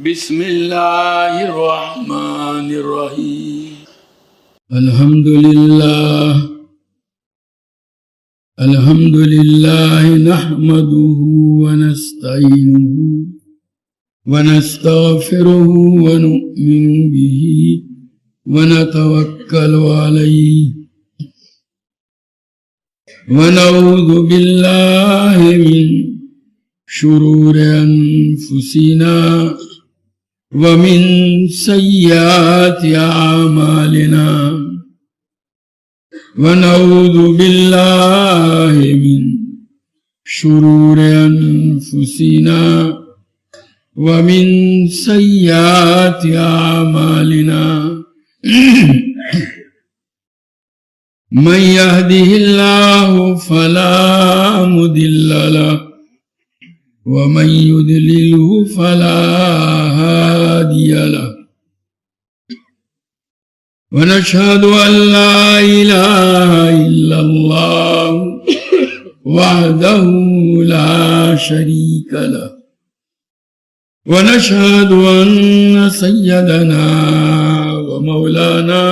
بسم اللہ الرحمن الرحیم الحمد للہ نحمده ونستعینه ونستغفره ونؤمن به ونتوکل علیہ ونعوذ باللہ من شرور انفسنا ومن سیئات اعمالنا ونعوذ باللہ من شرور انفسنا ومن سیئات اعمالنا من يهده الله فلا مضل له ومن يضلله فلا هادي له ونشهد أن لا إله إلا الله وحده لا شريك له ونشهد أن سيدنا ومولانا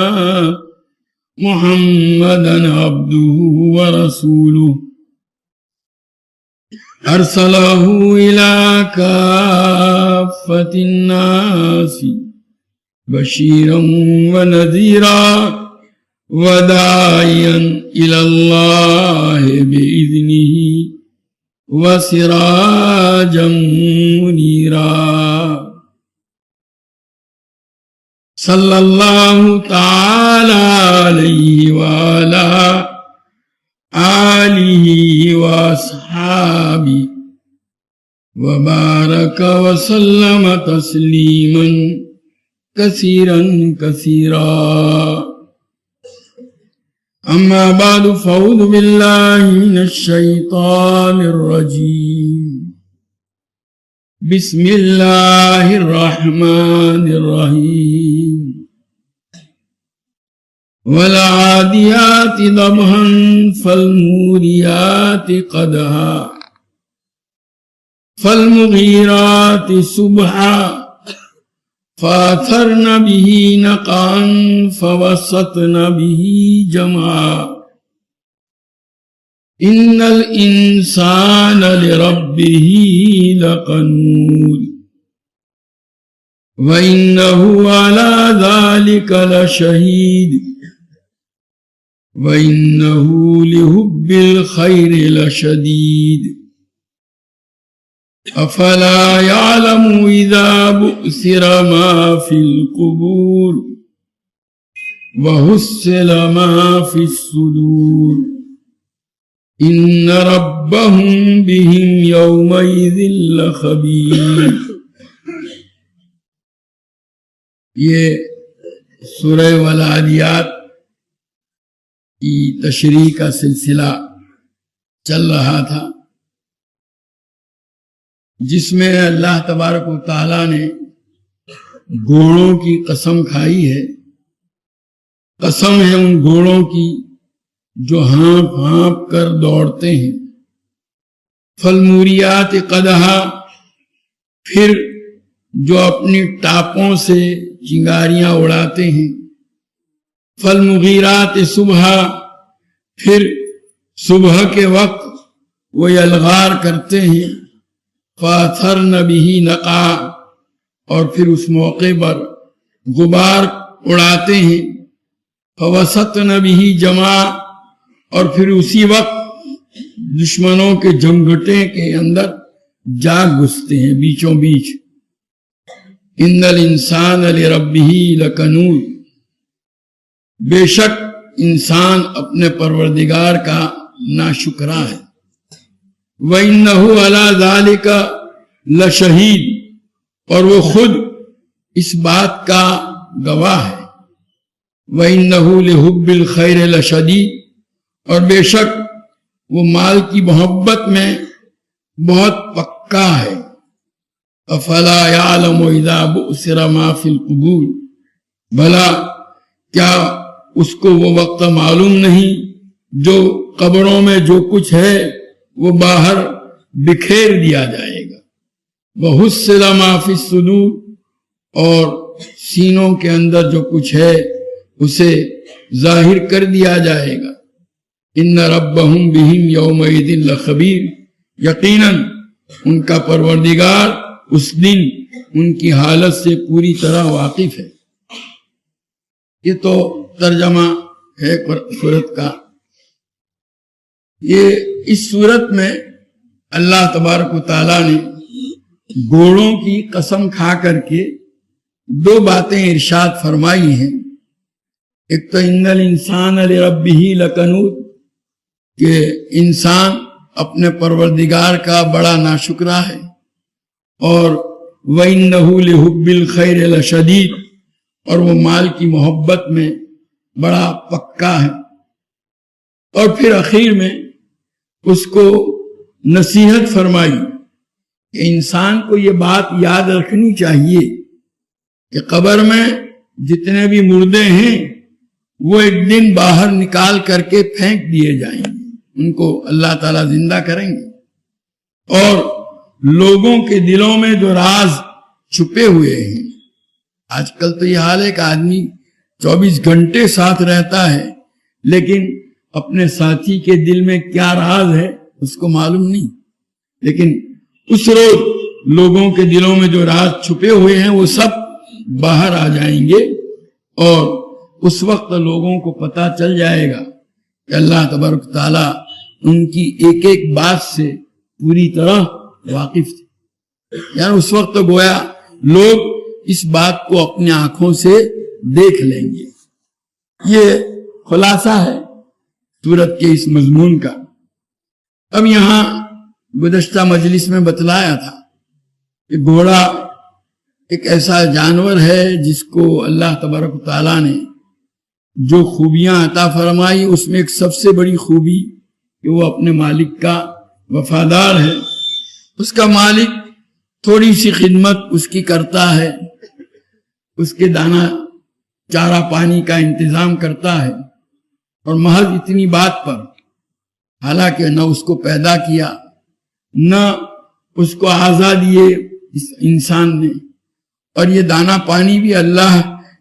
محمدا عبده ورسوله أرسله إلى كافة الناس بشيرا ونذيرا وداعيا إلى الله بإذنه وسراجا منيرا صلى الله تعالى عليه وعلى آلہ واصحابہ وبارک وسلم تسلیما کثیرا کثیرا اما بعد فاعوذ باللہ من الشیطان الرجیم بسم اللہ الرحمن الرحیم والعادیات ضبحا فالموریات قدحا فالمغیرات صبحا فاثرن به نقعا فوسطن به جمعا ان الانسان لربه لقنود وانه على ذلك لشهيد وَإِنَّهُ لِحُبِّ الْخَيْرِ لَشَدِيدٌ أَفَلَا يَعْلَمُ إِذَا بُؤْثِرَ مَا فِي الْقُبُورِ وَحُصِّلَ مَا فِي الصُّدُورِ إِنَّ رَبَّهُمْ بِهِمْ يَوْمَئِذٍ لَخَبِيرٌ۔ یہ سورہ والعادیات کی تشریح کا سلسلہ چل رہا تھا، جس میں اللہ تبارک و تعالیٰ نے گھوڑوں کی قسم کھائی ہے۔ قسم ہے ان گھوڑوں کی جو ہانپ ہانپ کر دوڑتے ہیں۔ فالموریات قدحا، پھر جو اپنی ٹاپوں سے چنگاریاں اڑاتے ہیں۔ فالمغیرات صبحا، پھر صبح کے وقت وہ یلغار کرتے ہیں۔ فاثرن به نقعا، اور پھر اس موقع پر غبار اڑاتے ہیں۔ فوسطن به جمعا، اور پھر اسی وقت دشمنوں کے جمگھٹے کے اندر جا گھستے ہیں، بیچوں بیچ۔ ان الانسان لربہ لکنود، بے شک انسان اپنے پروردگار کا ناشکرا ہے۔ وَإِنَّهُ عَلَى ذَلِكَ لَشَهِيدٌ، اور وہ خود اس بات کا گواہ ہے۔ وَإِنَّهُ لِحُبِّ الْخَيْرِ لَشَدِيدٌ، اور بے شک وہ مال کی محبت میں بہت پکا ہے۔ أَفَلَا يَعْلَمُ إِذَا بُؤْثِرَ مَا فِي الْقُبُورِ، بھلا کیا اس کو وہ وقت معلوم نہیں جو قبروں میں جو کچھ ہے وہ باہر بکھیر دیا جائے گا۔ وَحُصِّلَ مَا فِي الصُّدُورِ، اور سینوں کے اندر جو کچھ ہے اسے ظاہر کر دیا جائے گا۔ ان ربہم بہم یومئذ لخبیر، یقیناً ان کا پروردگار اس دن ان کی حالت سے پوری طرح واقف ہے۔ یہ تو ترجمہ ہے سورت کا۔ یہ اس سورت میں اللہ تبارک و تعالیٰ نے گھوڑوں کی قسم کھا کر کے دو باتیں ارشاد فرمائی ہیں۔ ایک تو ان الانسان لربہ لکنود، کہ انسان اپنے پروردگار کا بڑا ناشکرا ہے، اور وَإِنَّهُ لِحُبِّ الْخَيْرِ لَشَدِيدٌ، اور وہ مال کی محبت میں بڑا پکا ہے۔ اور پھر اخیر میں اس کو نصیحت فرمائی کہ انسان کو یہ بات یاد رکھنی چاہیے کہ قبر میں جتنے بھی مردے ہیں وہ ایک دن باہر نکال کر کے پھینک دیے جائیں گے، ان کو اللہ تعالیٰ زندہ کریں گے۔ اور لوگوں کے دلوں میں جو راز چھپے ہوئے ہیں، آج کل تو یہ حال ہے کہ آدمی 24 گھنٹے ساتھ رہتا ہے لیکن اپنے ساتھی کے دل میں کیا راز ہے اس کو معلوم نہیں، لیکن اس روز لوگوں کے دلوں میں جو راز چھپے ہوئے ہیں وہ سب باہر آ جائیں گے، اور اس وقت لوگوں کو پتہ چل جائے گا کہ اللہ تبارک تعالیٰ ان کی ایک ایک بات سے پوری طرح واقف تھے۔ یعنی اس وقت گویا لوگ اس بات کو اپنی آنکھوں سے دیکھ لیں گے۔ یہ خلاصہ ہے سورت کے اس مضمون کا۔ اب یہاں گزشتہ مجلس میں بتلایا تھا کہ گھوڑا ایک ایسا جانور ہے جس کو اللہ تبارک و تعالیٰ نے جو خوبیاں عطا فرمائی، اس میں ایک سب سے بڑی خوبی کہ وہ اپنے مالک کا وفادار ہے۔ اس کا مالک تھوڑی سی خدمت اس کی کرتا ہے، اس کے دانہ چارہ پانی کا انتظام کرتا ہے، اور محض اتنی بات پر، حالانکہ نہ اس کو پیدا کیا نہ اس کو آزادی اس انسان نے، اور یہ دانہ پانی بھی اللہ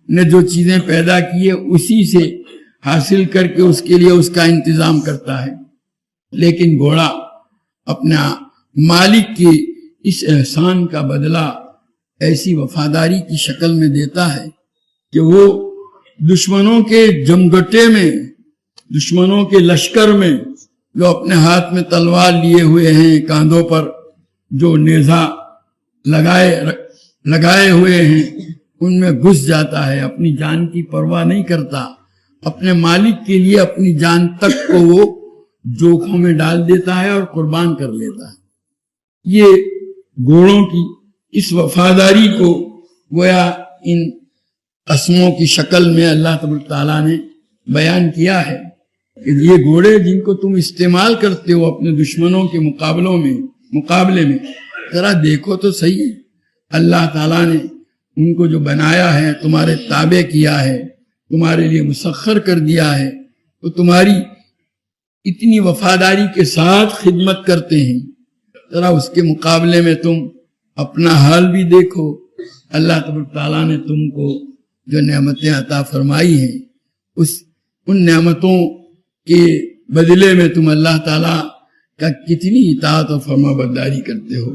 نے جو چیزیں پیدا کی ہے اسی سے حاصل کر کے اس کے لیے اس کا انتظام کرتا ہے، لیکن گھوڑا اپنا مالک کی اس احسان کا بدلہ ایسی وفاداری کی شکل میں دیتا ہے کہ وہ دشمنوں کے جمگٹے میں، دشمنوں کے لشکر میں جو اپنے ہاتھ میں تلوار لیے ہوئے ہیں، کاندھوں پر جو نیزہ لگائے ہوئے ہیں، ان میں گھس جاتا ہے، اپنی جان کی پرواہ نہیں کرتا، اپنے مالک کے لیے اپنی جان تک کو وہ جوکھوں میں ڈال دیتا ہے اور قربان کر لیتا ہے۔ یہ گھوڑوں کی اس وفاداری کو گویا ان قسموں کی شکل میں اللہ تبارک تعالیٰ نے بیان کیا ہے کہ یہ گھوڑے جن کو تم استعمال کرتے ہو اپنے دشمنوں کے مقابلے میں، ذرا دیکھو تو صحیح ہے، اللہ تعالیٰ نے ان کو جو بنایا ہے، تمہارے تابع کیا ہے، تمہارے لیے مسخر کر دیا ہے، تو تمہاری اتنی وفاداری کے ساتھ خدمت کرتے ہیں، ذرا اس کے مقابلے میں تم اپنا حال بھی دیکھو۔ اللہ تبارک تعالیٰ نے تم کو جو نعمتیں عطا فرمائی ہیں، ان نعمتوں کے بدلے میں تم اللہ تعالیٰ کا کتنی اطاعت و فرما برداری کرتے ہو۔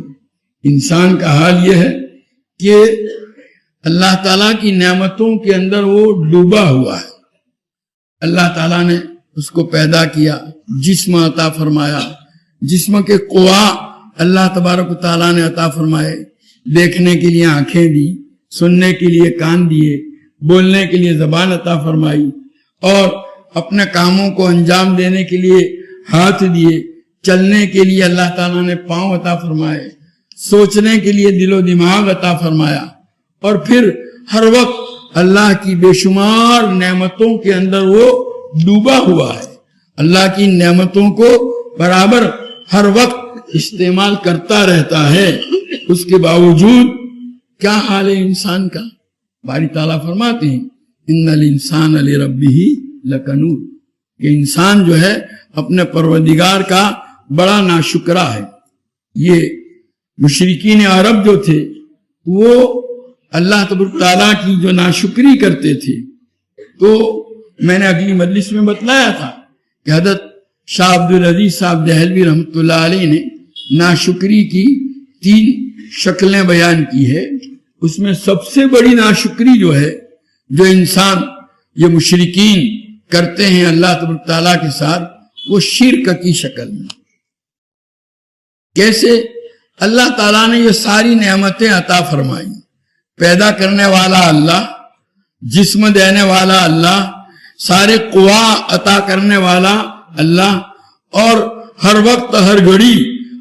انسان کا حال یہ ہے کہ اللہ تعالیٰ کی نعمتوں کے اندر وہ ڈوبا ہوا ہے۔ اللہ تعالیٰ نے اس کو پیدا کیا، جسم عطا فرمایا، جسم کے قوا اللہ تبارک و تعالیٰ نے عطا فرمائے، دیکھنے کے لیے آنکھیں دی، سننے کے لیے کان دیے، بولنے کے لیے زبان عطا فرمائی، اور اپنے کاموں کو انجام دینے کے لیے ہاتھ دیے، چلنے کے لیے اللہ تعالیٰ نے پاؤں عطا فرمائے، سوچنے کے لیے دل و دماغ عطا فرمایا، اور پھر ہر وقت اللہ کی بے شمار نعمتوں کے اندر وہ ڈوبا ہوا ہے، اللہ کی نعمتوں کو برابر ہر وقت استعمال کرتا رہتا ہے۔ اس کے باوجود کیا حال ہے انسان کا؟ باری تعالیٰ فرماتے ہیں ان الانسان لربہ لکنود، کہ انسان جو ہے اپنے پروردگار کا بڑا ناشکرا ہے۔ یہ مشرکین عرب جو تھے وہ اللہ تبارک تعالیٰ کی جو ناشکری کرتے تھے، تو میں نے اگلی مجلس میں بتلایا تھا کہ حضرت شاہ عبدالعزیز صاحب دہلوی رحمۃ اللہ علیہ نے ناشکری کی 3 شکلیں بیان کی ہے. اس میں سب سے بڑی ناشکری جو ہے، جو انسان یہ مشرکین کرتے ہیں اللہ تبارک تعالیٰ کے ساتھ، وہ شرک کی شکل میں. کیسے؟ اللہ تعالیٰ نے یہ ساری نعمتیں عطا فرمائی، پیدا کرنے والا اللہ، جسم دینے والا اللہ، سارے قوا عطا کرنے والا اللہ، اور ہر وقت ہر گھڑی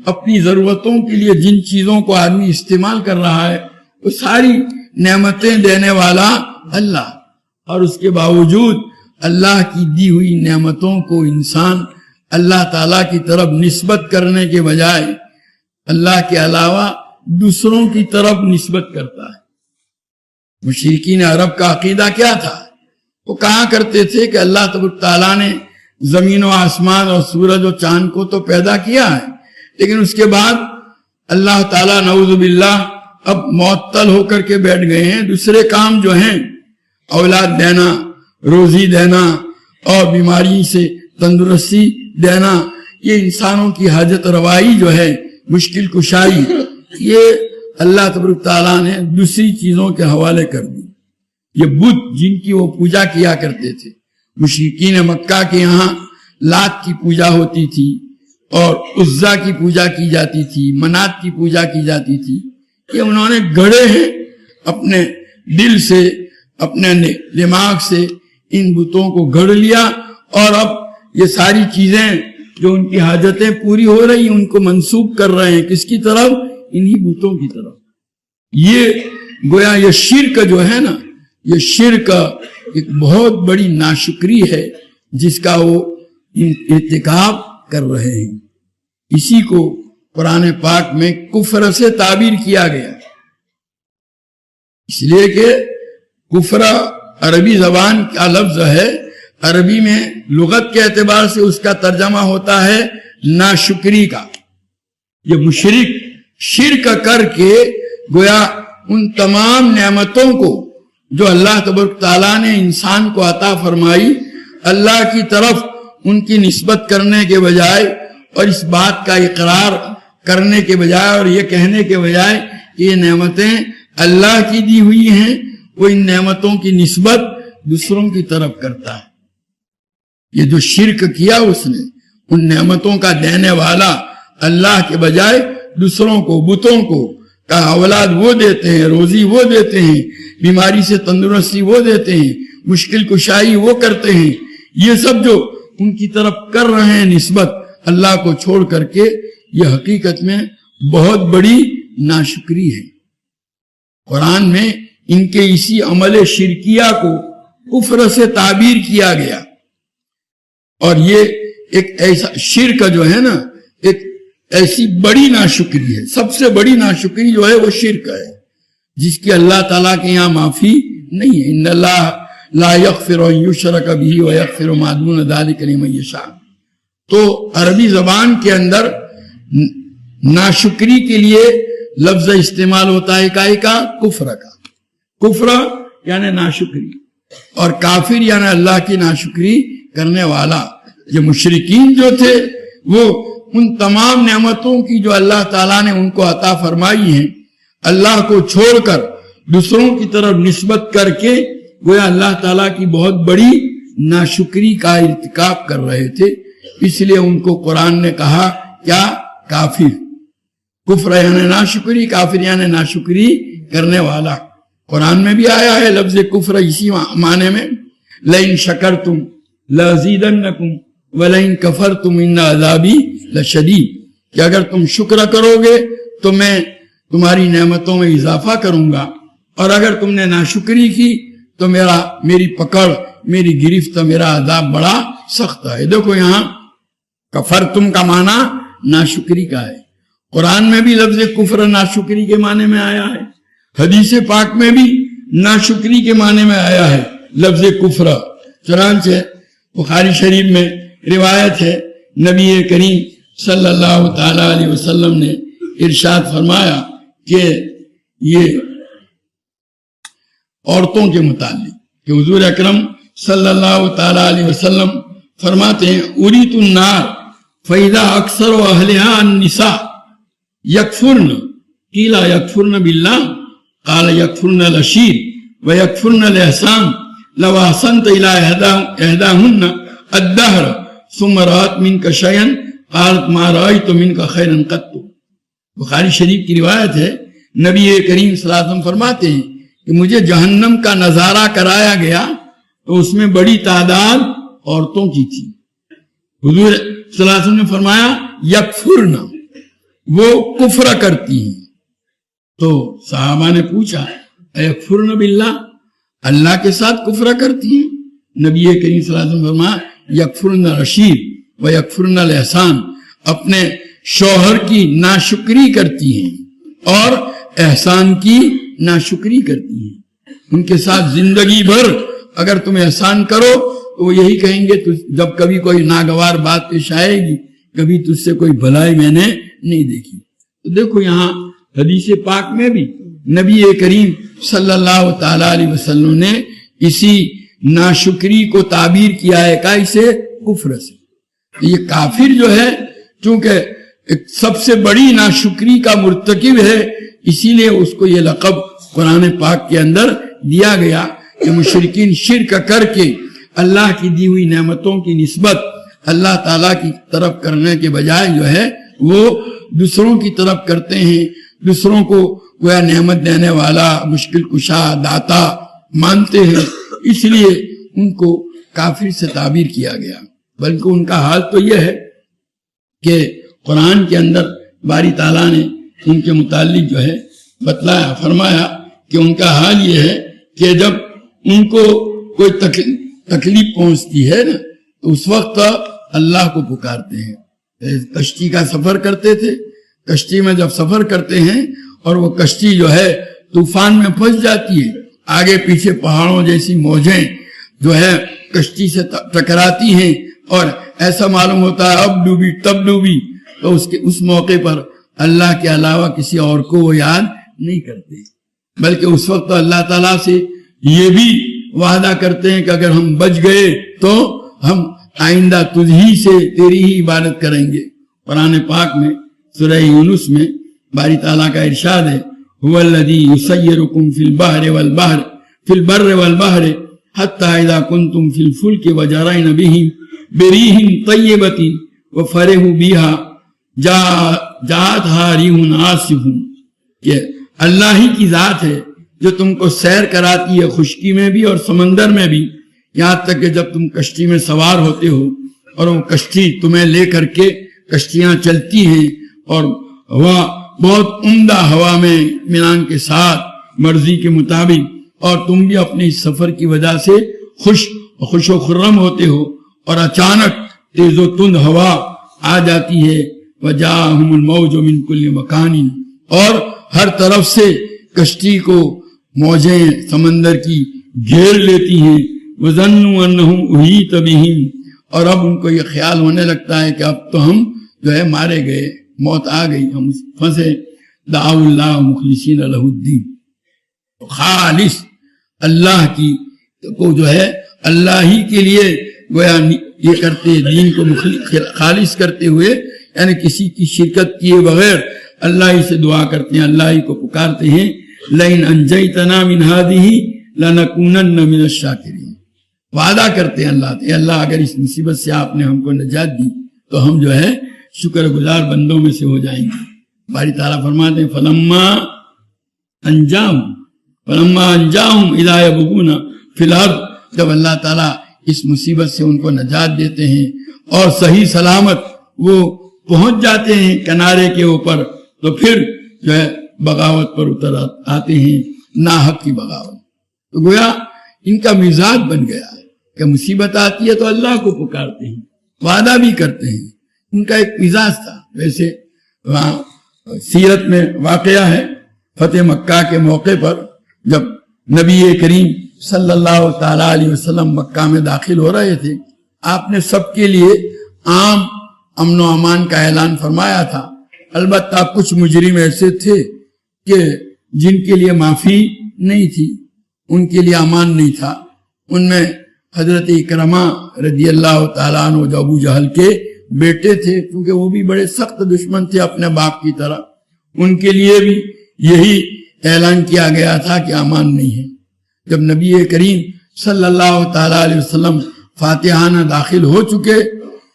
اپنی ضرورتوں کے لیے جن چیزوں کو آدمی استعمال کر رہا ہے وہ ساری نعمتیں دینے والا اللہ. اور اس کے باوجود اللہ کی دی ہوئی نعمتوں کو انسان اللہ تعالیٰ کی طرف نسبت کرنے کے بجائے اللہ کے علاوہ دوسروں کی طرف نسبت کرتا ہے. مشرکین عرب کا عقیدہ کیا تھا؟ وہ کہا کرتے تھے کہ اللہ تبارک تعالیٰ نے زمین و آسمان اور سورج و چاند کو تو پیدا کیا ہے، لیکن اس کے بعد اللہ تعالیٰ نعوذ باللہ اب معطل ہو کر کے بیٹھ گئے ہیں. دوسرے کام جو ہیں، اولاد دینا، روزی دینا اور بیماری سے تندرستی دینا، یہ انسانوں کی حاجت روائی جو ہے، مشکل کشائی، یہ اللہ تبارک تعالیٰ نے دوسری چیزوں کے حوالے کر دی. یہ بت جن کی وہ پوجا کیا کرتے تھے، مشرکین مکہ کے یہاں لات کی پوجا ہوتی تھی اور عزا کی پوجا کی جاتی تھی، منات کی پوجا کی جاتی تھی. یہ انہوں نے گڑھے ہیں اپنے دل سے، اپنے دماغ سے ان بتوں کو گھڑ لیا، اور اب یہ ساری چیزیں جو ان کی حاجتیں پوری ہو رہی ہیں ان کو منسوب کر رہے ہیں کس کی طرف؟ انہی بتوں کی طرف. یہ گویا یہ شرک جو ہے نا، یہ شرک ایک بہت بڑی ناشکری ہے جس کا وہ ارتکاب کر رہے ہیں. اسی کو قرآن پاک میں کفر سے تعبیر کیا گیا، اس لیے کہ کفر عربی زبان کا لفظ ہے. عربی میں لغت کے اعتبار سے اس کا ترجمہ ہوتا ہے ناشکری کا. یہ مشرک شرک کر کے گویا ان تمام نعمتوں کو جو اللہ تبارک تعالیٰ نے انسان کو عطا فرمائی، اللہ کی طرف ان کی نسبت کرنے کے بجائے اور اس بات کا اقرار کرنے کے بجائے اور یہ کہنے کے بجائے کہ یہ نعمتیں اللہ کی دی ہوئی ہیں، وہ ان نعمتوں کی نسبت دوسروں کی طرف کرتا ہے. یہ جو شرک کیا اس نے، ان نعمتوں کا دینے والا اللہ کے بجائے دوسروں کو، بتوں کو، کا اولاد وہ دیتے ہیں، روزی وہ دیتے ہیں، بیماری سے تندرستی وہ دیتے ہیں، مشکل کشائی وہ کرتے ہیں، یہ سب جو ان کی طرف کر رہے ہیں نسبت اللہ کو چھوڑ کر کے، یہ حقیقت میں بہت بڑی ناشکری ہے. قرآن میں ان کے اسی عمل شرکیہ کو کفر سے تعبیر کیا گیا. اور یہ ایک ایسا شرک جو ہے نا، ایک ایسی بڑی ناشکری ہے. سب سے بڑی ناشکری جو ہے وہ شرک ہے، جس کی اللہ تعالیٰ کے یہاں معافی نہیں ہے. ان اللہ لا یغفر ان یشرک بہ ویغفر ما دون ذلک لمن یشاء. تو عربی زبان کے اندر ناشکری کے لیے لفظ استعمال ہوتا ہے کا کفر کا. کفر یعنی ناشکری، اور کافر یعنی اللہ کی ناشکری کرنے والا. یہ مشرکین جو تھے وہ ان تمام نعمتوں کی جو اللہ تعالیٰ نے ان کو عطا فرمائی ہیں، اللہ کو چھوڑ کر دوسروں کی طرف نسبت کر کے گویا اللہ تعالیٰ کی بہت بڑی ناشکری کا ارتکاب کر رہے تھے. اس لیے ان کو قرآن نے کہا کیا؟ کافر. کفر یعنی ناشکری، کافر یعنی ناشکری کرنے والا. قرآن میں بھی آیا ہے لفظ کفر اسی معنی میں، لئن شکرتم لازیدنکم ولئن کفرتم ان عذابی لشدید، کہ اگر تم شکر کرو گے تو میں تمہاری نعمتوں میں اضافہ کروں گا، اور اگر تم نے ناشکری کی تو میری پکڑ، میری گرفت، میرا عذاب بڑا سخت ہے. دیکھو یہاں کفرتم کا معنی ناشکری کا ہے. قرآن میں بھی لفظ کفر ناشکری کے معنی میں آیا ہے، حدیث پاک میں بھی ناشکری کے معنی میں آیا ہے لفظ کفر. چنانچہ بخاری شریف میں روایت ہے، نبی کریم صلی اللہ تعالی علیہ وسلم نے ارشاد فرمایا کہ یہ عورتوں کے متعلق کہ حضور اکرم صلی اللہ تعالی علیہ وسلم فرماتے ہیں اریت النار فَإِذَا أَكْثَرُ أَهْلِهَا النِّسَاء يَكْفُرْنَ قِيلَ يَكْفُرْنَ بِاللَّهِ قَالَ يَكْفُرْنَ الْعَشِيرَ وَيَكْفُرْنَ الْإِحْسَانَ لَوْ أَحْسَنْتَ إِلَىٰ إِحْدَاهُنَّ الدَّهْرَ ثُمَّ رَأَتْ مِنْكَ شَيْئًا قَالَتْ مَا رَأَيْتُ مِنْكَ خَيْرًا قَطُّ۔ بخاری شریف کی روایت ہے، نبی کریم صلی اللہ علیہ وسلم فرماتے ہیں کہ مجھے جہنم کا نظارہ کرایا گیا تو اس میں بڑی تعداد عورتوں کی تھی۔ حضور صلی اللہ علیہ وسلم نے فرمایا یکفرن، وہ کفر کرتی ہیں۔ تو صحابہ نے پوچھا یکفرن باللہ، اللہ کے ساتھ کفر کرتی ہیں؟ نبی کریم صلی اللہ علیہ وسلم فرمایا یکفرن العشیر و یکفرن الاحسان، اپنے شوہر کی ناشکری کرتی ہیں اور احسان کی ناشکری کرتی ہیں۔ ان کے ساتھ زندگی بھر اگر تم احسان کرو تو وہ یہی کہیں گے جب کبھی کوئی ناگوار بات پیش آئے گی کبھی تجھ سے کوئی بھلائی میں نے نہیں دیکھی۔ تو دیکھو یہاں حدیث پاک میں بھی نبی کریم صلی اللہ تعالی علیہ وسلم نے اسی ناشکری کو تعبیر کیا ہے کیسے؟ کفر سے۔ یہ کافر جو ہے چونکہ سب سے بڑی ناشکری کا مرتکب ہے، اسی لیے اس کو یہ لقب قرآن پاک کے اندر دیا گیا کہ مشرکین شرک کر کے اللہ کی دی ہوئی نعمتوں کی نسبت اللہ تعالیٰ کی طرف کرنے کے بجائے جو ہے وہ دوسروں کی طرف کرتے ہیں، دوسروں کو گویا نعمت دینے والا، مشکل کشا، داتا مانتے ہیں، اس لیے ان کو کافر سے تعبیر کیا گیا۔ بلکہ ان کا حال تو یہ ہے کہ قرآن کے اندر باری تعالیٰ نے ان کے متعلق جو ہے بتلایا، فرمایا کہ ان کا حال یہ ہے کہ جب ان کو کوئی تکلیف پہنچتی ہے نا تو اس وقت اللہ کو پکارتے ہیں۔ کشتی کا سفر کرتے تھے، کشتی میں جب سفر کرتے ہیں اور وہ کشتی جو ہے طوفان میں پھنس جاتی ہے، آگے پیچھے پہاڑوں جیسی موجیں جو ہے کشتی سے ٹکراتی ہیں اور ایسا معلوم ہوتا ہے اب ڈوبی تب ڈوبی، تو اس موقع پر اللہ کے علاوہ کسی اور کو وہ یاد نہیں کرتے، بلکہ اس وقت اللہ تعالیٰ سے یہ بھی وعدہ کرتے ہیں کہ اگر ہم بچ گئے تو ہم آئندہ تجھ ہی سے تیری ہی عبادت کریں گے۔ قرآن پاک میں سورہ یونس میں باری تعالیٰ کا ارشاد ہے هو الذی یسیرکم فی البر والبحر حتی اذا کنتم فی الفلک وجرین بہم بریح طیبۃ وفرحوا بہا جاءتھا ریح عاصف، کہ اللہ ہی کی ذات ہے جو تم کو سیر کراتی ہے خشکی میں بھی اور سمندر میں بھی، یہاں تک کہ جب تم کشتی میں سوار ہوتے ہو اور وہ کشتی تمہیں لے کر کے کشتیاں چلتی ہیں اور ہوا بہت عمدہ ہوا میں اطمینان کے ساتھ مرضی کے مطابق، اور تم بھی اپنے اس سفر کی وجہ سے خوش و خرم ہوتے ہو اور اچانک تیز و تند ہوا آ جاتی ہے، وجاءہم الموج من کل مکان، اور ہر طرف سے کشتی کو موجیں سمندر کی گھیر لیتی ہیں، وَظَنُّوا أَنَّهُمْ أُحِيطَ بِهِمْ، اور اب ان کو یہ خیال ہونے لگتا ہے کہ اب تو ہم جو ہے مارے گئے، موت آ گئی، ہم پھنسے۔ دعوا اللہ مخلصین لہ الدین، خالص اللہ کی کو جو ہے اللہ ہی کے لیے گویا یہ کرتے، دین کو خالص کرتے ہوئے، یعنی کسی کی شرکت کیے بغیر اللہ ہی سے دعا کرتے ہیں، اللہ ہی کو پکارتے ہیں۔ لَإِنْ أَنْجَيْتَنَا مِنْ هَذِهِ لَنَكُونَنَّ مِنَ الشَّاكِرِينَ، وعدہ کرتے ہیں اللہ سے، اللہ اگر اس مصیبت سے آپ نے ہم کو نجات دی تو ہم جو ہے شکر گزار بندوں میں سے ہو جائیں گے۔ باری تعالیٰ فرماتے ہیں فَلَمَّا أَنْجَاهُمْ إِذَا يَبْغُونَ فِي الْأَرْضِ، جب اللہ تعالیٰ اس مصیبت سے ان کو نجات دیتے ہیں اور صحیح سلامت وہ پہنچ جاتے ہیں کنارے کے اوپر، تو پھر جو ہے بغاوت پر اتر آتے ہیں، ناحق کی بغاوت۔ تو گویا ان کا مزاج بن گیا ہے کہ مصیبت آتی ہے تو اللہ کو پکارتے ہیں، وعدہ بھی کرتے ہیں، ان کا ایک مزاج تھا۔ ویسے وہاں سیرت میں واقعہ ہے فتح مکہ کے موقع پر جب نبی کریم صلی اللہ تعالی علیہ وسلم مکہ میں داخل ہو رہے تھے، آپ نے سب کے لیے عام امن و امان کا اعلان فرمایا تھا۔ البتہ کچھ مجرم ایسے تھے کہ جن کے لیے معافی نہیں تھی، ان کے لیے امان نہیں تھا. ان میں حضرت اکرمہ رضی اللہ تعالیٰ عنہ جو ابو جہل کے بیٹے تھے، کیونکہ وہ بھی بڑے سخت دشمن تھے اپنے باپ کی طرح، ان کے لیے بھی یہی اعلان کیا گیا تھا کہ امان نہیں ہے. جب نبی کریم صلی اللہ تعالیٰ علیہ وسلم فاتحانہ داخل ہو چکے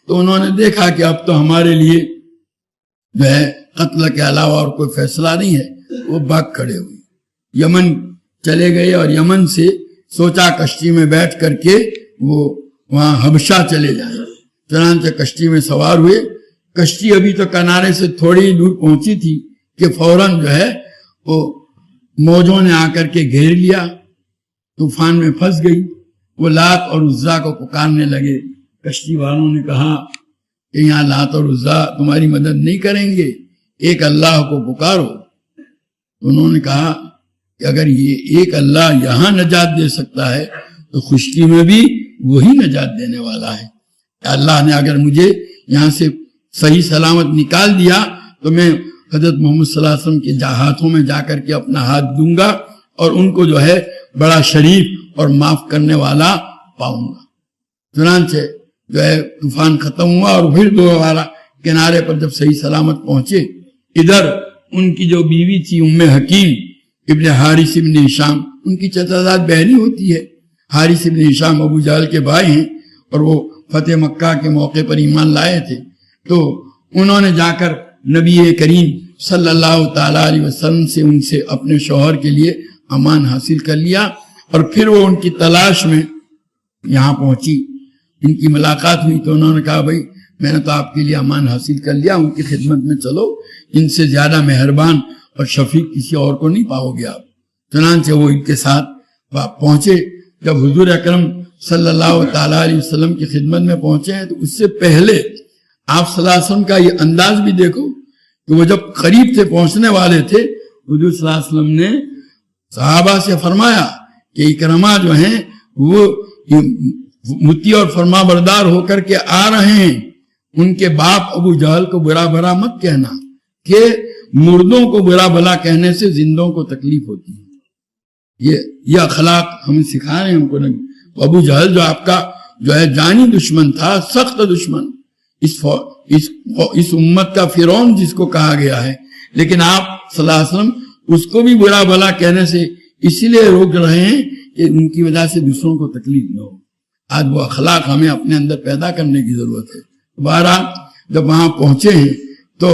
تو انہوں نے دیکھا کہ اب تو ہمارے لیے جو ہے قتل کے علاوہ اور کوئی فیصلہ نہیں ہے. وہ بھاگ کھڑے ہوئے، یمن چلے گئے اور یمن سے سوچا کشتی میں بیٹھ کر کے وہ وہاں حبشہ چلے جائیں. چنانچہ کشتی میں سوار ہوئے. کشتی ابھی تو کنارے سے تھوڑی دور پہنچی تھی کہ فوراً جو ہے وہ موجوں نے آ کر کے گھیر لیا، طوفان میں پھنس گئی. وہ لات اور عزا کو پکارنے لگے. کشتی والوں نے کہا کہ یہاں لات اور عزا تمہاری مدد نہیں کریں گے، ایک اللہ کو پکارو. انہوں نے کہا کہ اگر یہ ایک اللہ یہاں نجات دے سکتا ہے تو خشکی میں بھی وہی نجات دینے والا ہے. اللہ نے اگر مجھے یہاں سے صحیح سلامت نکال دیا تو میں حضرت محمد صلی اللہ علیہ وسلم کے ہاتھوں میں جا کر کے اپنا ہاتھ دوں گا اور ان کو جو ہے بڑا شریف اور معاف کرنے والا پاؤں گا. چنانچہ جو ہے طوفان ختم ہوا اور پھر دوبارہ کنارے پر جب صحیح سلامت پہنچے، ادھر ان کی جو بیوی تھی ام حکیم ابن حارث ابن ہشام، ان کی چچازاد بہنی ہوتی ہے. حارث ابن ہشام ابو جہل کے بھائی ہیں اور وہ فتح مکہ کے موقع پر ایمان لائے تھے. تو انہوں نے جا کر نبی کریم صلی اللہ تعالیٰ علیہ وسلم سے ان سے اپنے شوہر کے لیے امان حاصل کر لیا. اور پھر وہ ان کی تلاش میں یہاں پہنچی، ان کی ملاقات ہوئی تو انہوں نے کہا بھائی میں نے تو آپ کے لیے امان حاصل کر لیا، ان کی خدمت میں چلو، ان سے زیادہ مہربان اور شفیق کسی اور کو نہیں پاؤ گے آپ. چنانچہ وہ ان کے ساتھ پہنچے. جب حضور اکرم صلی اللہ تعالیٰ علیہ وسلم کی خدمت میں پہنچے ہیں تو اس سے پہلے آپ صلی اللہ علیہ وسلم کا یہ انداز بھی دیکھو کہ وہ جب قریب سے پہنچنے والے تھے، حضور صلی اللہ علیہ وسلم نے صحابہ سے فرمایا کہ اکرمہ جو ہیں وہ متی اور فرما بردار ہو کر کے آ رہے ہیں. ان کے باپ ابو جہل کو برا بھلا مت کہنا کہ مردوں کو برا بھلا کہنے سے زندوں کو تکلیف ہوتی ہے. یہ اخلاق ہمیں سکھا رہے ہیں ہم کو نہیں. ابو جہل جو آپ کا جو ہے جانی دشمن تھا، سخت دشمن، اس امت کا فرعون جس کو کہا گیا ہے، لیکن آپ صلی اللہ علیہ وسلم اس کو بھی برا بھلا کہنے سے اسی لیے روک رہے ہیں کہ ان کی وجہ سے دوسروں کو تکلیف نہ ہو. آج وہ اخلاق ہمیں اپنے اندر پیدا کرنے کی ضرورت ہے. بہرحال جب وہاں پہنچے ہیں تو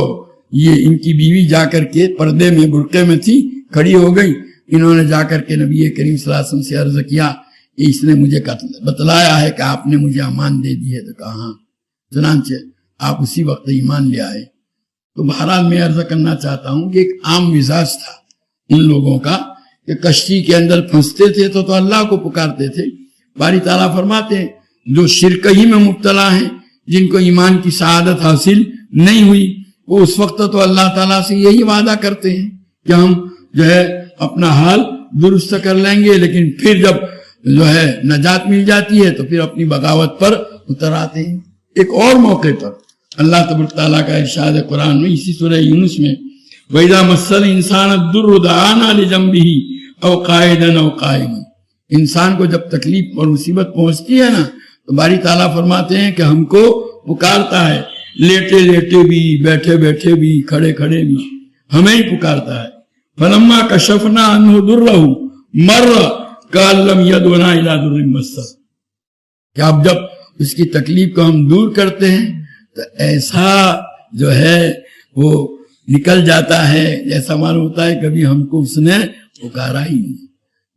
یہ ان کی بیوی جا کر کے پردے میں برقعے میں تھی، کھڑی ہو گئی. انہوں نے جا کر کے نبی کریم صلی اللہ علیہ وسلم سے عرض کیا کہ اس نے مجھے بتلایا ہے کہ آپ نے مجھے امان دے دی ہے. تو کہا ہاں. چنانچہ آپ اسی وقت ایمان لے آئے. تو بہرحال میں عرض کرنا چاہتا ہوں کہ ایک عام مزاج تھا ان لوگوں کا کہ کشتی کے اندر پھنستے تھے تو اللہ کو پکارتے تھے. باری تعالیٰ فرماتے ہیں جو شرک ہی میں مبتلا ہیں، جن کو ایمان کی سعادت حاصل نہیں ہوئی، وہ اس وقت تو اللہ تعالیٰ سے یہی وعدہ کرتے ہیں کہ ہم جو ہے اپنا حال درست کر لیں گے، لیکن پھر جب جو ہے نجات مل جاتی ہے تو پھر اپنی بغاوت پر اتر آتے ہیں. ایک اور موقع پر اللہ تبارک تعالیٰ کا ارشاد قرآن میں اسی سورہ یونس میں وَإِذَا مَسَّ الْإِنسَانَ الضُّرُّ دَعَانَا لِجَنبِهِ أَوْ قَاعِدًا أَوْ قَائِمًا. انسان کو جب تکلیف اور مصیبت پہنچتی ہے نا تو باری تعالیٰ فرماتے ہیں کہ ہم کو پکارتا ہے، لیٹے لیٹے بھی، بیٹھے بیٹھے بھی، کھڑے کھڑے بھی، ہمیں ہی پکارتا ہے. فَلَمَّا كَشَفْنَا عَنْهُ ضُرَّهُ مَرَّ كَأَن لَّمْ يَدْعُنَا إِلَىٰ ضُرٍّ مَّسَّهُ. کہ اب جب اس کی تکلیف کو ہم دور کرتے ہیں تو ایسا جو ہے وہ نکل جاتا ہے جیسا معلوم ہوتا ہے کبھی ہم کو اس نے پکارا ہی نہیں.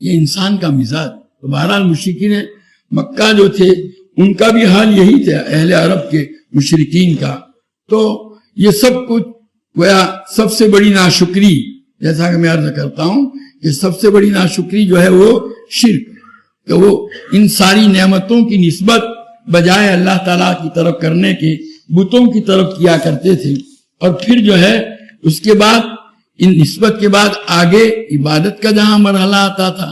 یہ انسان کا مزاج. تو بہرحال مشرکین مکہ جو تھے ان کا بھی حال یہی تھا، اہل عرب کے مشرکین کا. تو یہ سب کچھ گویا سب سے بڑی ناشکری، جیسا کہ میں عرض کرتا ہوں کہ سب سے بڑی ناشکری جو ہے وہ شرک، کہ وہ ان ساری نعمتوں کی نسبت بجائے اللہ تعالیٰ کی طرف کرنے کے بتوں کی طرف کیا کرتے تھے. اور پھر جو ہے اس کے بعد ان نسبت کے بعد آگے عبادت کا جہاں مرحلہ آتا تھا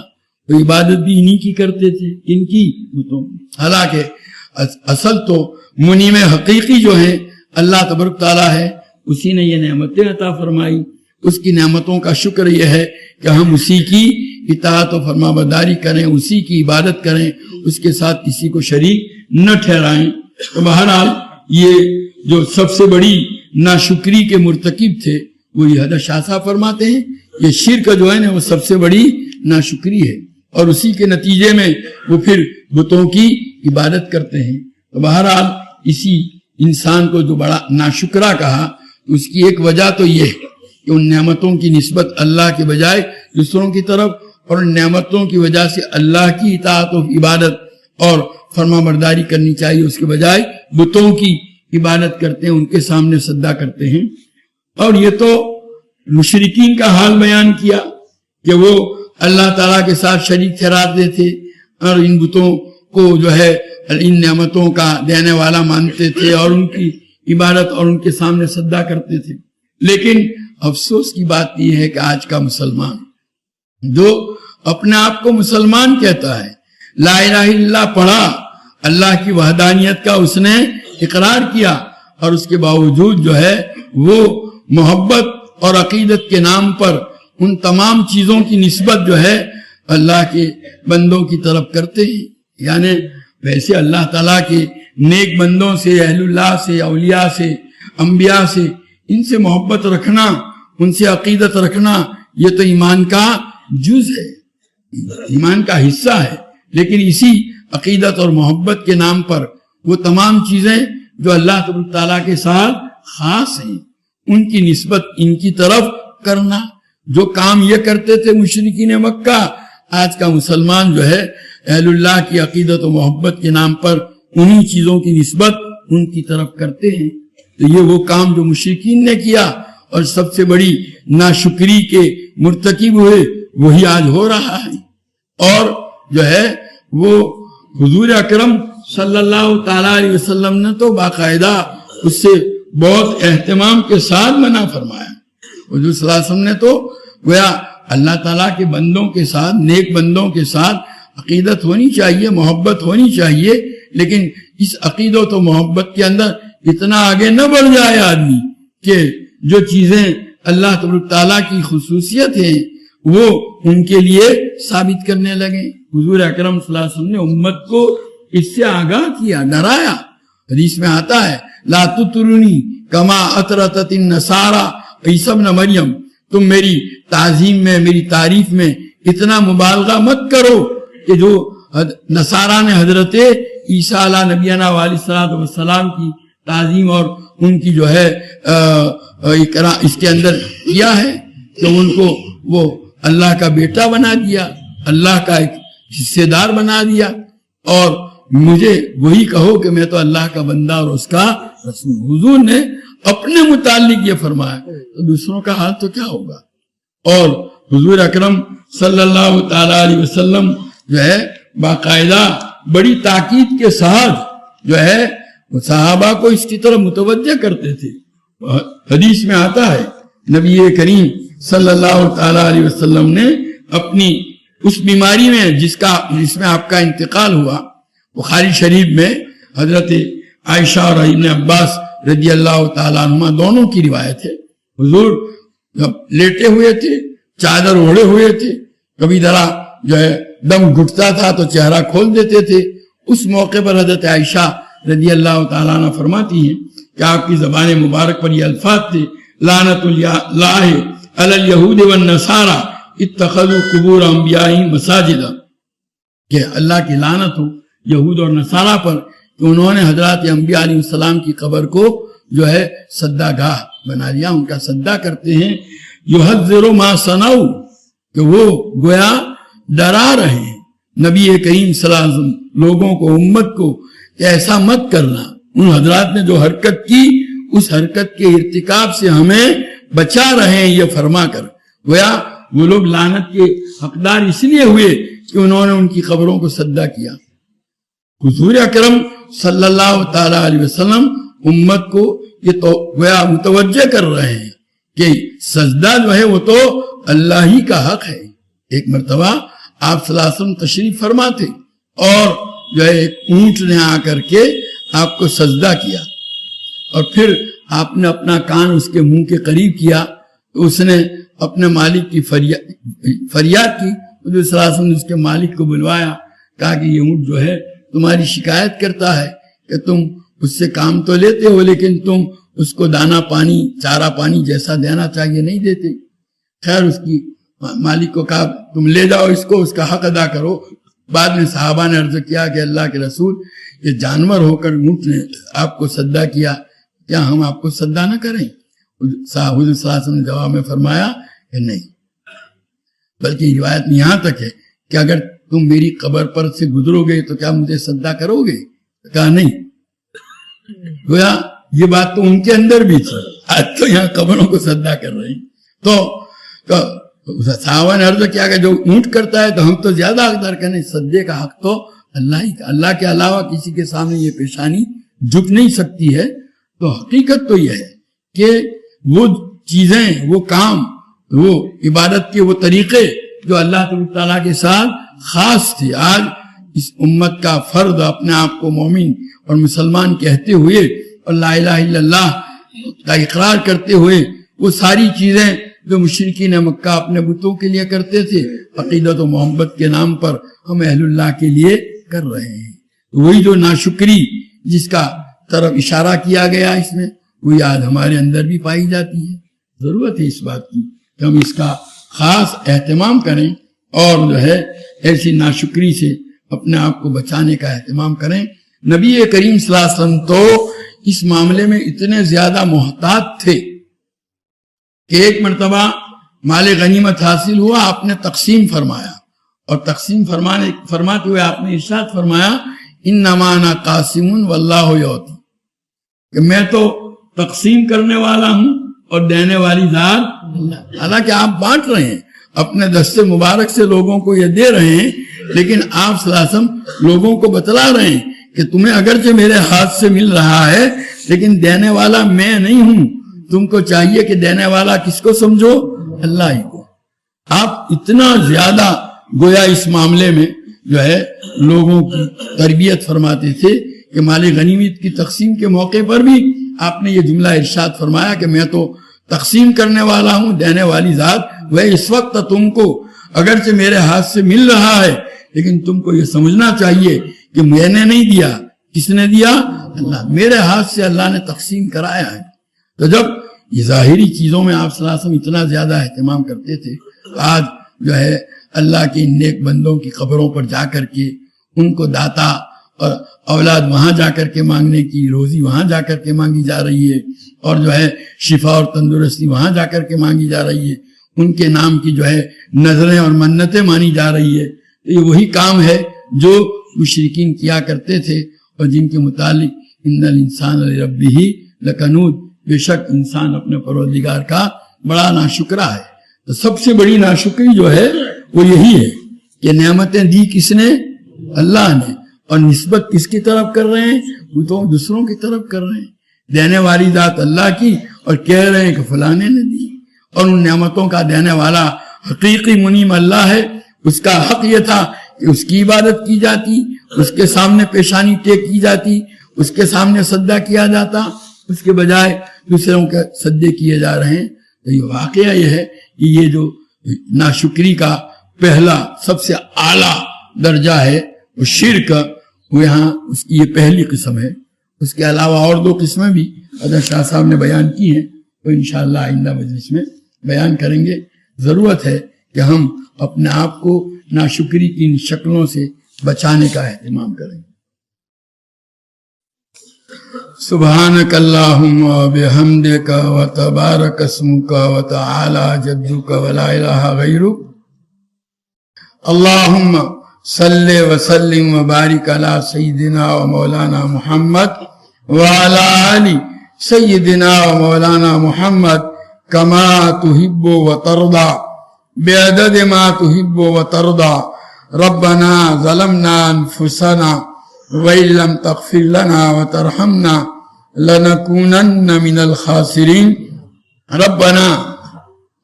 تو عبادت بھی انہی کی کرتے تھے، ان کی بتوں. حالانکہ اصل تو منعم حقیقی جو ہے اللہ تبارک تعالیٰ ہے، اسی نے یہ نعمتیں عطا فرمائی. اس کی نعمتوں کا شکر یہ ہے کہ ہم اسی کی اطاعت و فرما برداری کریں، اسی کی عبادت کریں، اس کے ساتھ کسی کو شریک نہ ٹھہرائیں۔ تو بہرحال یہ جو سب سے بڑی ناشکری کے مرتکب تھے وہ یہ حضرت شاہ صاحب فرماتے ہیں یہ شرک جو ہے نا وہ سب سے بڑی ناشکری ہے، اور اسی کے نتیجے میں وہ پھر بتوں کی عبادت کرتے ہیں۔ تو بہرحال اسی انسان کو جو بڑا ناشکرا کہا، اس کی ایک وجہ تو یہ ہے کہ ان نعمتوں کی نسبت اللہ کے بجائے دوسروں کی طرف، اور ان نعمتوں کی وجہ سے اللہ کی اطاعت و عبادت اور فرما برداری کرنی چاہیے، اس کے بجائے بتوں کی عبادت کرتے ہیں، ان کے سامنے سجدہ کرتے ہیں۔ اور یہ تو مشرکین کا حال بیان کیا کہ وہ اللہ تعالیٰ کے ساتھ شریک ٹھہراتے تھے اور ان بتوں کو جو ہے ان نعمتوں کا دینے والا مانتے تھے اور ان کی عبادت اور ان کے سامنے سجدہ کرتے تھے۔ لیکن افسوس کی بات یہ ہے کہ آج کا مسلمان جو اپنے آپ کو مسلمان کہتا ہے، لا الہ الا اللہ پڑھا، اللہ کی وحدانیت کا اس نے اقرار کیا، اور اس کے باوجود جو ہے وہ محبت اور عقیدت کے نام پر ان تمام چیزوں کی نسبت جو ہے اللہ کے بندوں کی طرف کرتے ہیں۔ یعنی ویسے اللہ تعالیٰ کے نیک بندوں سے، اہل اللہ سے، اولیاء سے، انبیاء سے، ان سے محبت رکھنا، ان سے عقیدت رکھنا، یہ تو ایمان کا جز ہے، ایمان کا حصہ ہے۔ لیکن اسی عقیدت اور محبت کے نام پر وہ تمام چیزیں جو اللہ تبارک تعالیٰ کے ساتھ خاص ہیں ان کی نسبت ان کی طرف کرنا، جو کام یہ کرتے تھے مشرکین مکہ، آج کا مسلمان جو ہے اہل اللہ کی عقیدت و محبت کے نام پر انہی چیزوں کی نسبت ان کی طرف کرتے ہیں۔ تو یہ وہ کام جو مشرکین نے کیا اور سب سے بڑی ناشکری کے مرتکب ہوئے، وہی آج ہو رہا ہے۔ اور جو ہے وہ حضور اکرم صلی اللہ تعالیٰ علیہ وسلم نے تو باقاعدہ اس سے بہت اہتمام کے ساتھ منع فرمایا۔ حضور صلی اللہ علیہ وسلم نے تو گویا اللہ تعالیٰ کے بندوں کے ساتھ، نیک بندوں کے ساتھ عقیدت ہونی چاہیے، محبت ہونی چاہیے، لیکن اس عقیدت و محبت کے اندر اتنا آگے نہ بڑھ جائے آدمی کہ جو چیزیں اللہ تبارک تعالیٰ کی خصوصیت ہیں وہ ان کے لیے ثابت کرنے لگے۔ حضور اکرم صلی اللہ علیہ وسلم نے امت کو اس سے آگاہ کیا، ڈرایا۔ حدیث میں آتا ہے لا تطرونی کما اطرت النصارى عیسی ابن مریم، تم میری تعظیم میں، میری تعریف میں اتنا مبالغہ مت کرو کہ جو نصارہ نے حضرت عیسیٰ علیہ نبینا علیہ السلام کی تعظیم اور ان کی جو ہے اس کے اندر کیا ہے کہ ان کو وہ اللہ کا بیٹا بنا دیا، اللہ کا ایک حصے دار بنا دیا، اور مجھے وہی کہو کہ میں تو اللہ کا بندہ اور اس کا رسول۔ حضور نے اپنے متعلق یہ فرمایا، تو دوسروں کا حال تو کیا ہوگا؟ اور حضور اکرم صلی اللہ تعالیٰ علیہ وسلم جو ہے باقاعدہ بڑی تاکید کے ساتھ جو ہے صحابہ کو اس کی طرف متوجہ کرتے تھے۔ حدیث میں آتا ہے نبی کریم صلی اللہ تعالیٰ علیہ وسلم نے اپنی اس بیماری میں جس میں آپ کا انتقال ہوا، بخاری شریف میں حضرت عائشہ اور ابن عباس رضی اللہ تعالیٰ عنہ دونوں کی روایت ہے، حضور جب لیٹے ہوئے تھے، چادر اوڑھے ہوئے تھے، کبھی ذرا جو ہے دم گھٹتا تھا تو چہرہ کھول دیتے تھے۔ اس موقع پر حضرت عائشہ رضی اللہ تعالیٰ عنہ فرماتی ہیں کہ آپ کی زبان مبارک پر یہ الفاظ تھے لعنت اللہ علی الیہود والنصارى اتخذوا قبور انبیائہم مساجدا، کہ اللہ کی لعنت ہو یہود اور نصارہ پر کہ انہوں نے حضرات انبیاء علیہ السلام کی قبر کو جو ہے سجدہ گاہ بنا لیا، ان کا سجدہ کرتے ہیں۔ یحذر ما صنعوا، کہ وہ گویا ڈرا رہے ہیں نبی کریم صلی اللہ علیہ وسلم لوگوں کو، امت کو، کہ ایسا مت کرنا، ان حضرات نے جو حرکت کی اس حرکت کے ارتکاب سے ہمیں بچا رہے ہیں یہ فرما کر، گویا وہ لوگ لعنت کے حقدار اس لیے ہوئے کہ انہوں نے ان کی قبروں کو سجدہ کیا۔ حضور اکرم صلی اللہ تعالیٰ علیہ وسلم امت کو یہ تو گویا متوجہ کر رہے ہیں کہ سجدہ جو ہے وہ تو اللہ ہی کا حق ہے۔ ایک مرتبہ آپ صلی اللہ علیہ وسلم تشریف فرما تھے اور جو ہے ایک اونٹ نے آ کر کے آپ کو سجدہ کیا، اور پھر آپ نے اپنا کان اس کے منہ کے قریب کیا تو اس نے اپنے مالک کی فریاد کی. حضور صلی اللہ علیہ وسلم نے اس کے مالک کو بلوایا, کہا کہ یہ اونٹ جو ہے تمہاری شکایت کرتا ہے کہ تم اس سے کام تو لیتے ہو لیکن تم اس کو دانا پانی چارہ پانی جیسا دینا چاہیے نہیں دیتے. خیر اس کی مالک کو کہا تم لے جاؤ اس کو, اس کا حق ادا کرو. بعد میں صحابہ نے عرض کیا کہ اللہ کے رسول یہ جانور ہو کر اونٹ نے آپ کو سدا کیا, کیا ہم آپ کو سدا نہ کریں؟ حضور صلی اللہ علیہ وسلم نے جواب میں فرمایا کہ نہیں, بلکہ روایت میں یہاں تک ہے کہ اگر تم میری قبر پر سے گزرو گے تو کیا مجھے سدا کرو گے؟ کہا نہیں. گویا یہ بات تو ان کے اندر بھی تھی, آج تو یہاں قبروں کو سدا کر رہے ہیں. تو صحابہ نے عرض کیا کہ جو اونٹ کرتا ہے تو ہم تو زیادہ حقدار کریں, صدے کا حق تو اللہ ہی کا, اللہ کے علاوہ کسی کے سامنے یہ پیشانی جھک نہیں سکتی ہے. تو حقیقت تو یہ ہے کہ وہ چیزیں, وہ کام, وہ عبادت کے وہ طریقے جو اللہ تعالیٰ کے ساتھ خاص تھے, آج اس امت کا فرد اپنے آپ کو مومن اور مسلمان کہتے ہوئے اور لا الہ الا اللہ کا اقرار کرتے ہوئے وہ ساری چیزیں جو مشرکین مکہ اپنے بتوں کے لیے کرتے تھے, عقیدت و محبت کے نام پر ہم اہل اللہ کے لیے کر رہے ہیں. وہی جو ناشکری جس کا طرف اشارہ کیا گیا اس میں, وہی آج ہمارے اندر بھی پائی جاتی ہے. ضرورت ہے اس بات کی کہ ہم اس کا خاص اہتمام کریں اور جو ہے ایسی ناشکری سے اپنے آپ کو بچانے کا اہتمام کریں. نبی کریم صلی اللہ علیہ وسلم تو اس معاملے میں اتنے زیادہ محتاط تھے کہ ایک مرتبہ مال غنیمت حاصل ہوا, آپ نے تقسیم فرمایا اور تقسیم فرماتے ہوئے آپ نے ارشاد فرمایا انما انا قاسم واللہ یعطی, کہ میں تو تقسیم کرنے والا ہوں اور دینے والی ذات اللہ. حالانکہ آپ بانٹ رہے ہیں اپنے دستے مبارک سے, لوگوں کو یہ دے رہے ہیں, لیکن آپ صلی اللہ علیہ وسلم لوگوں کو بتلا رہے ہیں کہ تمہیں اگرچہ میرے ہاتھ سے مل رہا ہے لیکن دینے والا میں نہیں ہوں. تم کو چاہیے کہ دینے والا کس کو سمجھو؟ اللہ ہی کو. آپ اتنا زیادہ گویا اس معاملے میں جو ہے لوگوں کی تربیت فرماتے تھے کہ مال غنیمت کی تقسیم کے موقع پر بھی آپ نے یہ جملہ ارشاد فرمایا کہ میں تو تقسیم کرنے والا ہوں, دینے والی ذات وہ اس وقت تم کو اگرچہ میرے ہاتھ سے مل رہا ہے لیکن تم کو یہ سمجھنا چاہیے کہ میں نے نہیں دیا. کس نے دیا؟ اللہ. میرے ہاتھ سے اللہ نے تقسیم کرایا ہے. تو جب یہ ظاہری چیزوں میں آپ صلی اللہ علیہ وسلم اتنا زیادہ اہتمام کرتے تھے, تو آج جو ہے اللہ کے نیک بندوں کی قبروں پر جا کر کے ان کو داتا اور اولاد وہاں جا کر کے مانگنے کی, روزی وہاں جا کر کے مانگی جا رہی ہے, اور جو ہے شفا اور تندرستی وہاں جا کر کے مانگی جا رہی ہے, ان کے نام کی جو ہے نظریں اور منتیں مانی جا رہی ہے. تو یہ وہی کام ہے جو مشرکین کیا کرتے تھے اور جن کے متعلق ان الانسان لربہ لکنود, بے شک انسان اپنے پروردگار کا بڑا ناشکرا ہے. تو سب سے بڑی ناشکری جو ہے وہ یہی ہے کہ نعمتیں دی کس نے؟ اللہ نے, اور نسبت کس کی طرف کر رہے ہیں؟ وہ تو دوسروں کی طرف کر رہے ہیں. دینے والی ذات اللہ کی اور کہہ رہے ہیں کہ فلانے نے دی, اور ان نعمتوں کا دینے والا حقیقی منعم اللہ ہے. اس کا حق یہ تھا کہ اس کی عبادت کی جاتی, اس کے سامنے پیشانی ٹیک کی جاتی, اس کے سامنے سجدہ کیا جاتا, اس کے بجائے دوسروں کے سجدے کیے جا رہے ہیں. تو یہ واقعہ یہ ہے کہ یہ جو ناشکری کا پہلا سب سے اعلیٰ درجہ ہے وہ شرک, وہ یہاں اس کی یہ پہلی قسم ہے. اس کے علاوہ اور دو قسمیں بھی حضرت شاہ صاحب نے بیان کی ہیں, وہ انشاءاللہ آئندہ مجلس میں بیان کریں گے. ضرورت ہے کہ ہم اپنے آپ کو ناشکری کی ان شکلوں سے بچانے کا اہتمام کریں. سبحانک اللہم و بحمدک و تبارک اسمک و تعالی جدک و لا الہ غیرک. اللہم صلی وسلم و بارک علی سیدنا و مولانا محمد وعلی آل سیدنا و مولانا محمد کما تحب و ترضى بعدد ما تحب و ترضى. ربنا ظلمنا انفسنا وإن لم تغفر لنا وترحمنا لنكونن من الخاسرين. ربنا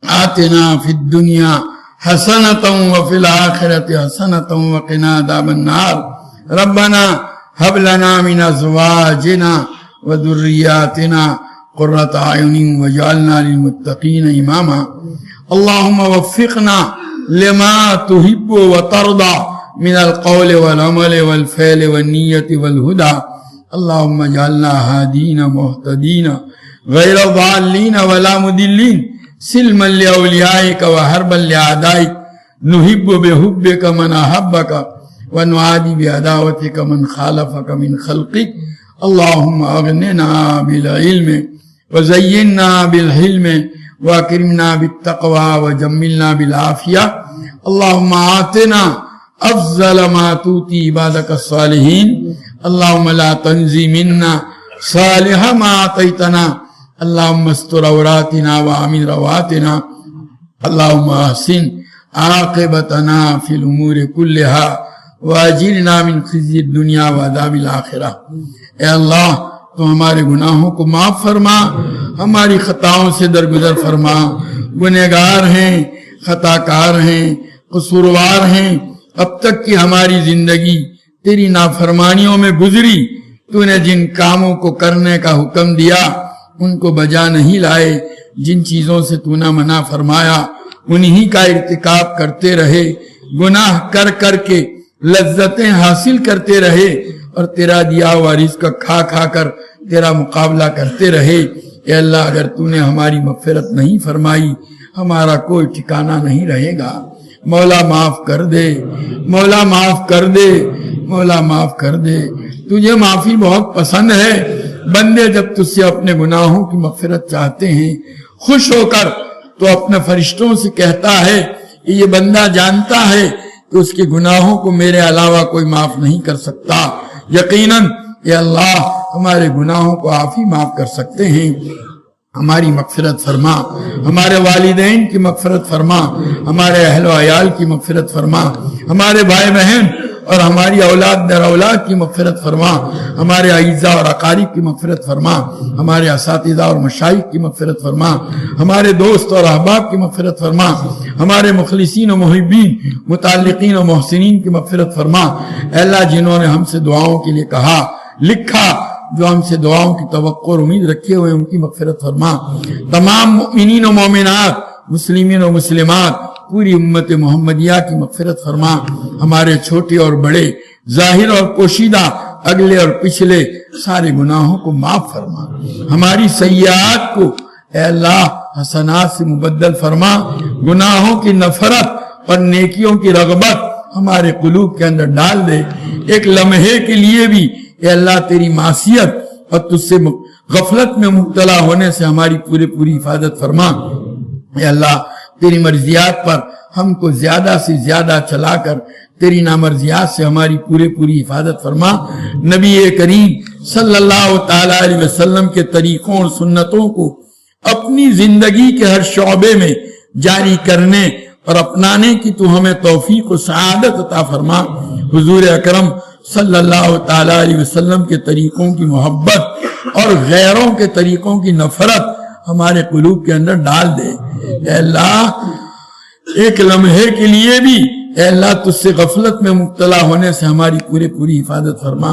آتنا في الدنيا حسنة وفي الآخرة حسنة وقنا عذاب النار. ربنا هب لنا من أزواجنا وذرياتنا قرة أعين واجعلنا للمتقين إماما اللهم وفقنا لما تحب وترضى من القول والعمل والفعل والنية والهدى اللهم اجعلنا هادين مهتدين غير ضالين ولا مضلين سلما لأوليائك وحربا لأعدائك نحب بحبك من أحبك ونعادي بعداوتك من خالفك من خلقك اللهم أغننا بالعلم وزينا بالحلم واكرمنا بالتقوى وجملنا بالعافية اللهم آتنا أفضل ما تؤتي عبادك الصالحين اللهم لا تنزي منا صالح ما أعطيتنا اللهم استر عوراتنا وآمن رواتنا اللهم أحسن عاقبتنا في الأمور كلها واجرنا من خزي الدنيا وعذاب الآخرة اے اللہ تو ہمارے گناہوں کو معاف فرما ہماری خطاؤں سے درگزر فرما گنہگار ہیں خطا کار ہیں قصوروار ہیں اب تک کی ہماری زندگی تیری نافرمانیوں میں گزری تو نے جن کاموں کو کرنے کا حکم دیا ان کو بجا نہیں لائے جن چیزوں سے تو نے منع فرمایا انہی کا ارتکاب کرتے رہے گناہ کر کر کے لذتیں حاصل کرتے رہے اور تیرا دیا ہوا رزق کھا کھا کر تیرا مقابلہ کرتے رہے اے اللہ اگر تو نے ہماری مغفرت نہیں فرمائی ہمارا کوئی ٹھکانہ نہیں رہے گا مولا معاف کر دے مولا معاف کر دے مولا معاف کر دے تجھے معافی بہت پسند ہے بندے جب تجھ سے اپنے گناہوں کی مغفرت چاہتے ہیں خوش ہو کر تو اپنے فرشتوں سے کہتا ہے کہ یہ بندہ جانتا ہے کہ اس کے گناہوں کو میرے علاوہ کوئی معاف نہیں کر سکتا یقیناً اے اللہ ہمارے گناہوں کو آپ ہی معاف کر سکتے ہیں ہماری مغفرت فرما ہمارے والدین کی مغفرت فرما ہمارے اہل و عیال کی مغفرت فرما ہمارے بھائی بہن اور ہماری اولاد در اولاد کی مغفرت فرما ہمارے اعزاء اور اقارب کی مغفرت فرما ہمارے اساتذہ اور مشائخ کی مغفرت فرما ہمارے دوست اور احباب کی مغفرت فرما ہمارے مخلصین و محبین متعلقین و محسنین کی مغفرت فرما اے اللہ جنہوں نے ہم سے دعاؤں کے لیے کہا لکھا جو ہم سے دعاؤں کی توقع اور امید رکھے ہوئے ان کی مغفرت فرما تمام مؤمنین و مومنات مسلمین و مسلمات پوری امت محمدیہ کی مغفرت فرما ہمارے چھوٹے اور بڑے ظاہر اور پوشیدہ اگلے اور پچھلے سارے گناہوں کو معاف فرما ہماری سیئات کو اے اللہ حسنات سے مبدل فرما گناہوں کی نفرت اور نیکیوں کی رغبت ہمارے قلوب کے اندر ڈال دے ایک لمحے کے لیے بھی اے اللہ تیری معصیت اور تجھ سے غفلت میں مبتلا ہونے سے ہماری پوری حفاظت فرما اے اللہ تیری مرضیات پر ہم کو زیادہ سے زیادہ چلا کر تیری نامرضیات سے ہماری پوری حفاظت فرما نبی کریم صلی اللہ تعالی علیہ وسلم کے طریقوں اور سنتوں کو اپنی زندگی کے ہر شعبے میں جاری کرنے اور اپنانے کی تو ہمیں توفیق و سعادت عطا فرما حضور اکرم صلی اللہ تعالی علیہ وسلم کے طریقوں کی محبت اور غیروں کے طریقوں کی نفرت ہمارے قلوب کے اندر ڈال دے اے اللہ ایک لمحے کے لیے بھی اے اللہ تجھ سے غفلت میں مبتلا ہونے سے ہماری پوری حفاظت فرما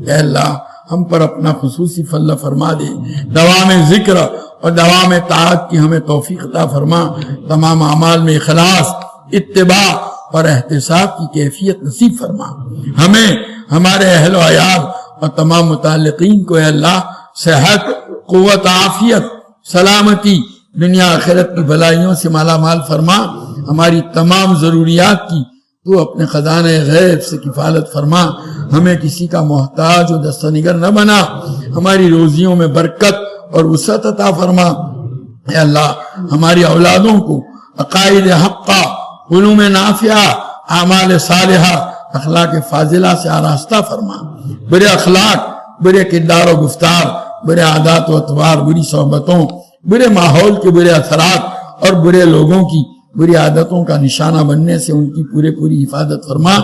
اے اللہ ہم پر اپنا خصوصی فضل فرما دے دوام ذکر اور دوام طاعت کی ہمیں توفیق عطا فرما تمام اعمال میں اخلاص اتباع اور احتساب کی کیفیت نصیب فرما ہمیں ہمارے اہل و عیال اور تمام متعلقین کو اے اللہ صحت قوت عافیت سلامتی دنیا آخرت کی بھلائیوں سے مالا مال فرما ہماری تمام ضروریات کی تو اپنے خزانہ غیب سے کفالت فرما ہمیں کسی کا محتاج و دستنگر نہ بنا ہماری روزیوں میں برکت اور وسعت عطا فرما اے اللہ ہماری اولادوں کو عقائد حقہ علوم نافعہ اعمال صالحہ اخلاق فاضلہ سے آراستہ فرما برے اخلاق برے کردار و گفتار برے عادات و اطوار بری صحبتوں برے ماحول کے برے اثرات اور برے لوگوں کی بری عادتوں کا نشانہ بننے سے ان کی پوری حفاظت فرما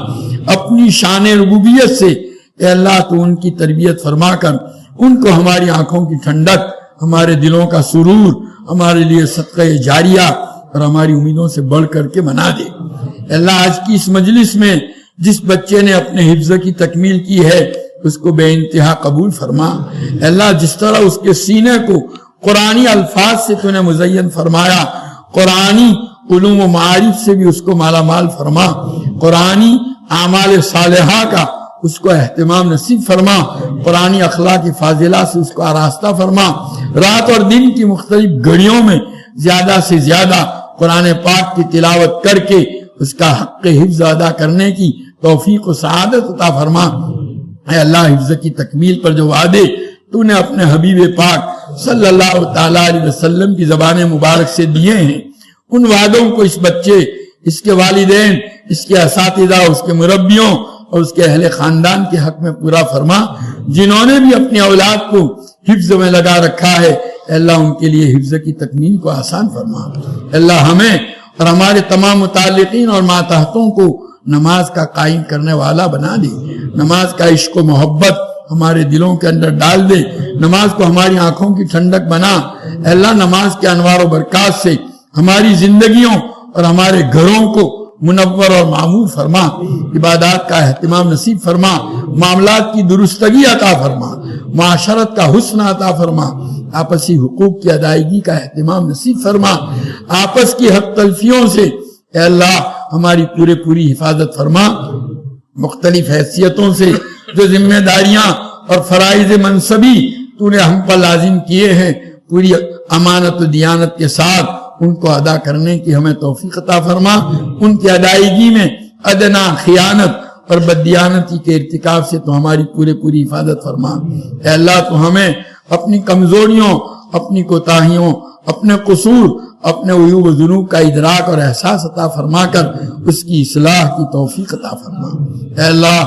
اپنی شان ربوبیت سے اے اللہ تو ان کی تربیت فرما کر ان کو ہماری آنکھوں کی ٹھنڈک ہمارے دلوں کا سرور ہمارے لیے صدقہ جاریہ اور ہماری امیدوں سے بڑھ کر کے بنا دے اے اللہ آج کی اس مجلس میں جس بچے نے اپنے حفظ کی تکمیل کی ہے اس کو بے انتہا قبول فرما اے اللہ جس طرح اس کے سینے کو قرآنی الفاظ سے تو نے مزین فرمایا، قرآنی علوم و معارف سے بھی اس کو مالا مال فرما، قرآنی اعمال صالحہ کا اس کو اہتمام نصیب فرما، قرآنی اخلاق فاضلہ سے اس کو آراستہ فرما، رات اور دن کی مختلف گھڑیوں میں زیادہ سے زیادہ قرآن پاک کی تلاوت کر کے اس کا حق حفظ ادا کرنے کی توفیق و سعادت عطا فرما۔ اے اللہ، حفظ کی تکمیل پر جو وعدے تو نے اپنے حبیب پاک صلی اللہ تعالی علیہ وسلم کی زبان مبارک سے دیے ہیں، ان وعدوں کو اس بچے، اس کے والدین، اس کے اساتذہ، اس کے مربیوں اور اس کے اہل خاندان کے حق میں پورا فرما۔ جنہوں نے بھی اپنی اولاد کو حفظ میں لگا رکھا ہے، اے اللہ ان کے لیے حفظ کی تکمیل کو آسان فرما۔ اے اللہ ہمیں اور ہمارے تمام متعلقین اور ماتحتوں کو نماز کا قائم کرنے والا بنا دے، نماز کا عشق و محبت ہمارے دلوں کے اندر ڈال دے، نماز کو ہماری آنکھوں کی ٹھنڈک بنا۔ اے اللہ نماز کے انوار و برکات سے ہماری زندگیوں اور ہمارے گھروں کو منور اور معمور فرما، عبادات کا اہتمام نصیب فرما، معاملات کی درستگی عطا فرما، معاشرت کا حسن عطا فرما، آپسی حقوق کی ادائیگی کا اہتمام نصیب فرما، آپس کی حق تلفیوں سے اے اللہ ہماری پوری حفاظت فرما، مختلف حیثیتوں سے جو ذمہ داریاں اور فرائض منصبی تو نے ہم پر لازم کیے ہیں، پوری امانت و دیانت کے ساتھ ان کو ادا کرنے کی ہمیں توفیق عطا فرما، ان کی ادائیگی میں ادنا خیانت اور بددیانتی کے ارتکاب سے تو ہماری پوری حفاظت فرما۔ اے اللہ تو ہمیں اپنی کمزوریوں، اپنی کوتاہیوں، اپنے قصور، اپنے عیوب و ذنوب کا ادراک اور احساس عطا فرما کر اس کی اصلاح کی توفیق عطا فرما۔ اے اللہ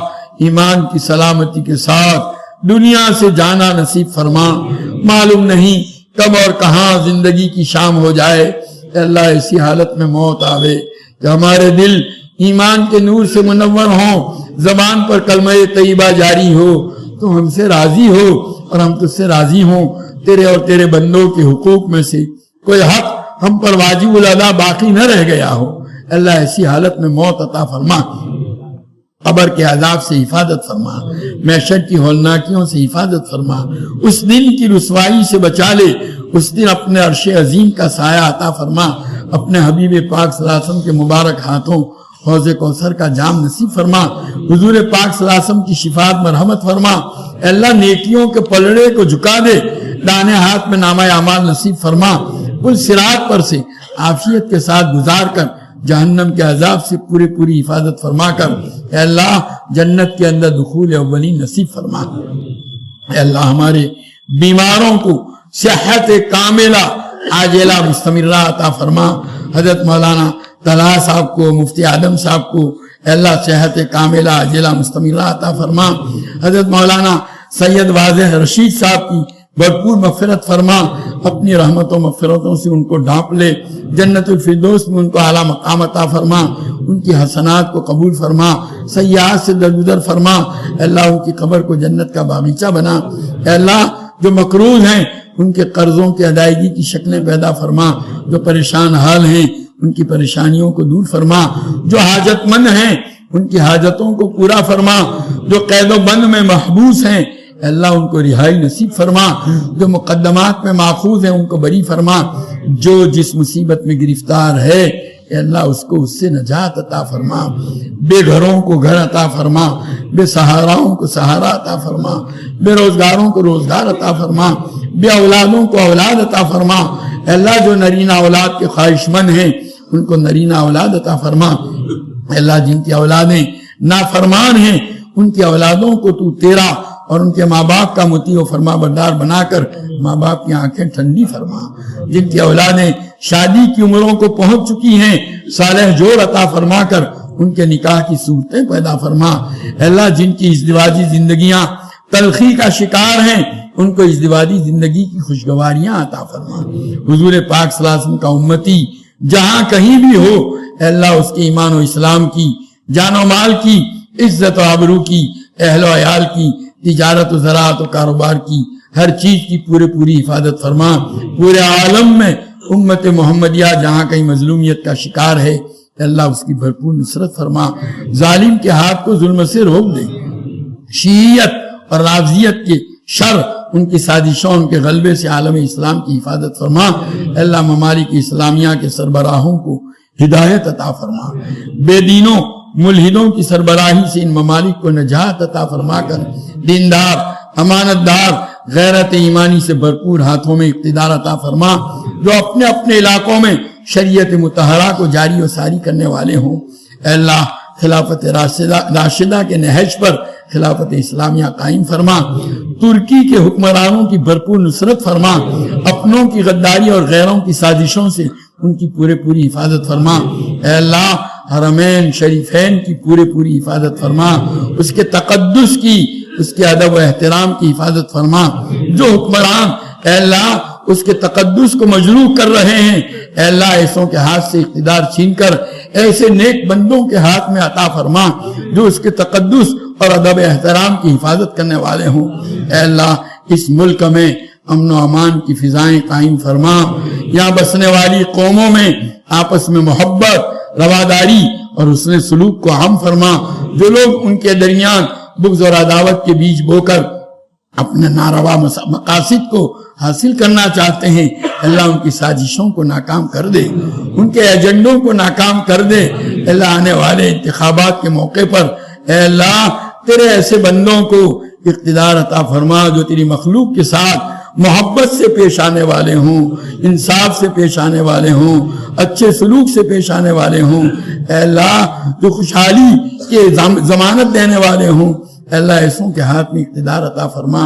ایمان کی سلامتی کے ساتھ دنیا سے جانا نصیب فرما، معلوم نہیں کب اور کہاں زندگی کی شام ہو جائے۔ اے اللہ ایسی حالت میں موت آوے کہ ہمارے دل ایمان کے نور سے منور ہوں، زبان پر کلمہ طیبہ جاری ہو، تو ہم سے راضی ہو اور ہم تجھ سے راضی ہوں، تیرے اور تیرے بندوں کے حقوق میں سے کوئی حق ہم پر واجب الادا باقی نہ رہ گیا ہو۔ اے اللہ ایسی حالت میں موت عطا فرما، قبر کے عذاب سے حفاظت فرما، محشر کی ہولناکیوں سے حفاظت فرما، اس دن کی رسوائی سے بچا لے، اس دن اپنے عرش عظیم کا سایہ عطا فرما، اپنے حبیب پاک صلی اللہ علیہ وسلم کے مبارک ہاتھوں حوض کوثر کا جام نصیب فرما، حضور پاک صلی اللہ علیہ وسلم کی شفاعت مرحمت فرما۔ اے اللہ نیکیوں کے پلڑے کو جھکا دے، دانے ہاتھ میں نامہ اعمال نصیب فرما، کل صراط پر سے عافیت کے ساتھ گزار کر جہنم کے عذاب سے پوری حفاظت فرما کر اے اللہ جنت کے اندر دخول اولین نصیب فرما۔ اے اللہ ہمارے بیماروں کو صحت کاملہ عاجلہ مستمرہ عطا فرما، حضرت مولانا طلحہ صاحب کو، مفتی آدم صاحب کو اے اللہ صحت کاملہ عاجلہ مستمرہ عطا فرما، حضرت مولانا سید واضح رشید صاحب کی بھرپور مغفرت فرما، اپنی رحمت و مغفرتوں سے ان کو ڈھانپ لے، جنت الفردوس میں ان کو اعلیٰ مقام عطا فرما، ان کی حسنات کو قبول فرما، سیئات سے درگزر فرما، اے اللہ ان کی قبر کو جنت کا باغیچہ بنا، اے اللہ جو مقروض ہیں ان کے قرضوں کی ادائیگی کی شکلیں پیدا فرما، جو پریشان حال ہیں ان کی پریشانیوں کو دور فرما، جو حاجت مند ہیں ان کی حاجتوں کو پورا فرما، جو قید و بند میں محبوس ہیں اے اللہ ان کو رہائی نصیب فرما، جو مقدمات میں ماخوذ ہیں ان کو بری فرما، جو جس مصیبت میں گرفتار ہے اے اللہ اس کو اس سے نجات عطا فرما، بے گھروں کو گھر عطا فرما، بے سہاراؤں کو سہارا عطا فرما، بے روزگاروں کو روزگار عطا فرما، بے اولادوں کو اولاد عطا فرما، اے اللہ جو نرینہ اولاد کے خواہش مند ہیں ان کو نرینہ اولاد عطا فرما، اے اللہ جن کی اولادیں نافرمان ہیں ان کی اولادوں کو تو تیرا اور ان کے ماں باپ کا مطیع و فرما بردار بنا کر ماں باپ کی آنکھیں ٹھنڈی فرما، جن کی اولادیں شادی کی عمروں کو پہنچ چکی ہیں صالح جوڑ عطا فرما کر ان کے نکاح کی صورتیں پیدا فرما، اے اللہ جن کی ازدواجی زندگیاں تلخی کا شکار ہیں ان کو ازدواجی زندگی کی خوشگواریاں عطا فرما، حضور پاک صلی اللہ علیہ وسلم کا امتی جہاں کہیں بھی ہو اے اللہ اس کے ایمان و اسلام کی، جان و مال کی، عزت و آبرو کی، اہل و عیال کی، تجارت و زراعت و کاروبار کی، ہر چیز کی پوری حفاظت فرما، پورے عالم میں امت محمدیہ جہاں کہیں مظلومیت کا شکار ہے اے اللہ اس کی بھرپور نصرت فرما، ظالم کے ہاتھ کو ظلم سے روک دے، شیعیت اور رافضیت کے شر ان کی سازشوں ان کے غلبے سے عالم اسلام کی حفاظت فرما۔ اے اللہ ممالک اسلامیہ کے سربراہوں کو ہدایت عطا فرما، بے دینوں ملحدوں کی سربراہی سے ان ممالک کو نجات عطا فرما کر دیندار امانت دار غیرت ایمانی سے بھرپور ہاتھوں میں اقتدار عطا فرما، جو اپنے اپنے علاقوں میں شریعت مطہرہ کو جاری و ساری کرنے والے ہوں۔ اے اللہ خلافت راشدہ کے نہج پر خلافت اسلامیہ قائم فرما، ترکی کے حکمرانوں کی بھرپور نصرت فرما، اپنوں کی غداری اور غیروں کی سازشوں سے ان کی پوری حفاظت فرما۔ اے اللہ حرمین شریفین کی پوری حفاظت فرما، اس کے تقدس کی، اس کے ادب و احترام کی حفاظت فرما۔ جو حکمران اے اللہ اس کے تقدس کو مجروح کر رہے ہیں، اے اللہ ایسوں کے ہاتھ سے اقتدار چھین کر ایسے نیک بندوں کے ہاتھ میں عطا فرما جو اس کے تقدس اور ادب احترام کی حفاظت کرنے والے ہوں۔ اے اللہ اس ملک میں امن و امان کی فضائیں قائم فرما، یہاں بسنے والی قوموں میں آپس میں محبت، رواداری اور حسن سلوک کو عام فرما۔ جو لوگ ان کے درمیان بغض اور عداوت کے بیج بو کر اپنے ناروا مقاصد کو حاصل کرنا چاہتے ہیں، اللہ ان کی سازشوں کو ناکام کر دے، ان کے ایجنڈوں کو ناکام کر دے۔ اللہ آنے والے انتخابات کے موقع پر اے اللہ تیرے ایسے بندوں کو اقتدار عطا فرما جو تیری مخلوق کے ساتھ محبت سے پیش آنے والے ہوں، انصاف سے پیش آنے والے ہوں، اچھے سلوک سے پیش آنے والے ہوں۔ اے اللہ جو خوشحالی کے ضمانت دینے والے ہوں، اے اللہ ایسوں کے ہاتھ میں اقتدار عطا فرما،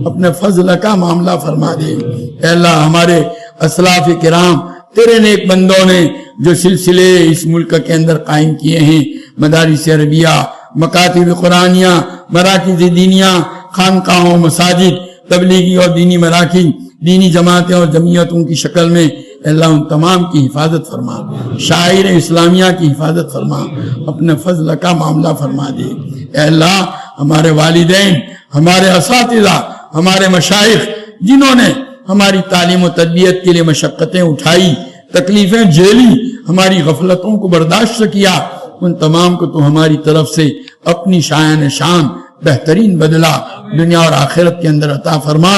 اپنے فضل کا معاملہ فرما دے۔ اے اللہ ہمارے اسلاف کرام تیرے نیک بندوں نے جو سلسلے اس ملک کے اندر قائم کیے ہیں، مدارس عربیہ، مکاتب قرآنیہ، مراکز دینیہ، خانقاہوں، مساجد، تبلیغی اور دینی مراکز، دینی جماعتیں اور جمعیتوں کی شکل میں اے اللہ ان تمام کی حفاظت فرما، شاعر اسلامیہ کی حفاظت فرما، اپنے فضل کا معاملہ فرما دے۔ اے اللہ ہمارے والدین، ہمارے اساتذہ، ہمارے مشائخ جنہوں نے ہماری تعلیم و تربیت کے لیے مشقتیں اٹھائی، تکلیفیں جھیلی، ہماری غفلتوں کو برداشت کیا، ان تمام کو تو ہماری طرف سے اپنی شان بہترین بدلہ دنیا اور آخرت کے اندر عطا فرما۔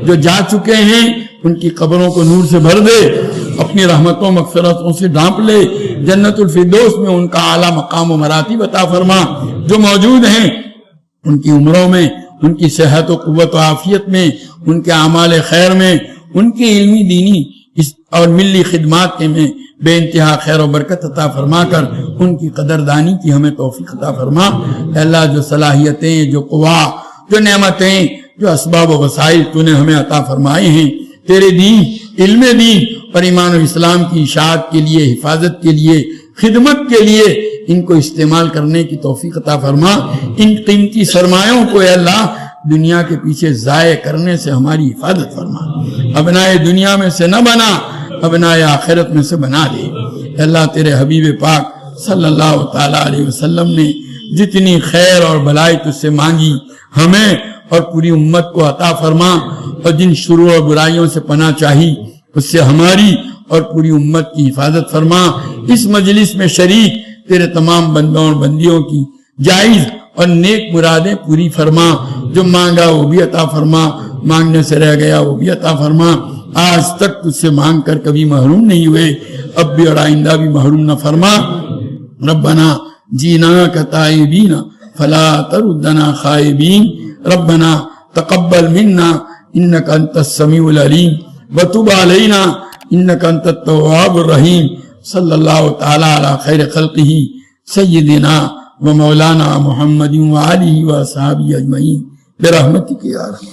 جو جا چکے ہیں ان کی قبروں کو نور سے بھر دے، اپنی رحمتوں مغفرتوں سے ڈھانپ لے، جنت الفردوس میں ان کا اعلیٰ مقام و مراتب عطا فرما۔ جو موجود ہیں ان کی عمروں میں، ان کی صحت و قوت و عافیت میں، ان کے اعمال خیر میں، ان کی علمی دینی اور ملی خدمات کے میں بے انتہا خیر و برکت عطا فرما کر ان کی قدردانی کی ہمیں توفیق عطا فرما۔ اے اللہ جو صلاحیتیں، جو قوا، جو نعمتیں، جو اسباب و وسائل تو نے ہمیں عطا فرمائے ہیں تیرے دین، علم دین اور ایمان و اسلام کی اشاعت کے لیے، حفاظت کے لیے، خدمت کے لیے ان کو استعمال کرنے کی توفیق عطا فرما۔ ان قیمتی سرمایوں کو اے اللہ دنیا کے پیچھے ضائع کرنے سے ہماری حفاظت فرما، ابنائے دنیا میں سے نہ بنا، ابنائے آخرت میں سے بنا دے۔ اے اللہ تیرے حبیب پاک صلی اللہ تعالیٰ علیہ وسلم نے جتنی خیر اور بلائی تجھ سے مانگی ہمیں اور پوری امت کو عطا فرما، اور جن شرور اور برائیوں سے پناہ چاہی اس سے ہماری اور پوری امت کی حفاظت فرما۔ اس مجلس میں شریک تیرے تمام بندوں اور بندیوں کی جائز اور نیک مرادیں پوری فرما، جو مانگا وہ بھی عطا فرما، مانگنے سے رہ گیا وہ بھی عطا فرما۔ آج تک تجھ سے مانگ کر کبھی محروم نہیں ہوئے، اب بھی اور آئندہ بھی محروم نہ فرما۔ ربنا جینا کتائبین فلا تردنا خائبین، ربنا تقبل منا انک انت السمیع العلیم وتب علینا انک انت التواب الرحیم۔ صلی اللہ تعالی علی خیر خلقہ سیدنا و مولانا محمد و آلہ و اصحابہ اجمعین برحمتک یا ارحم۔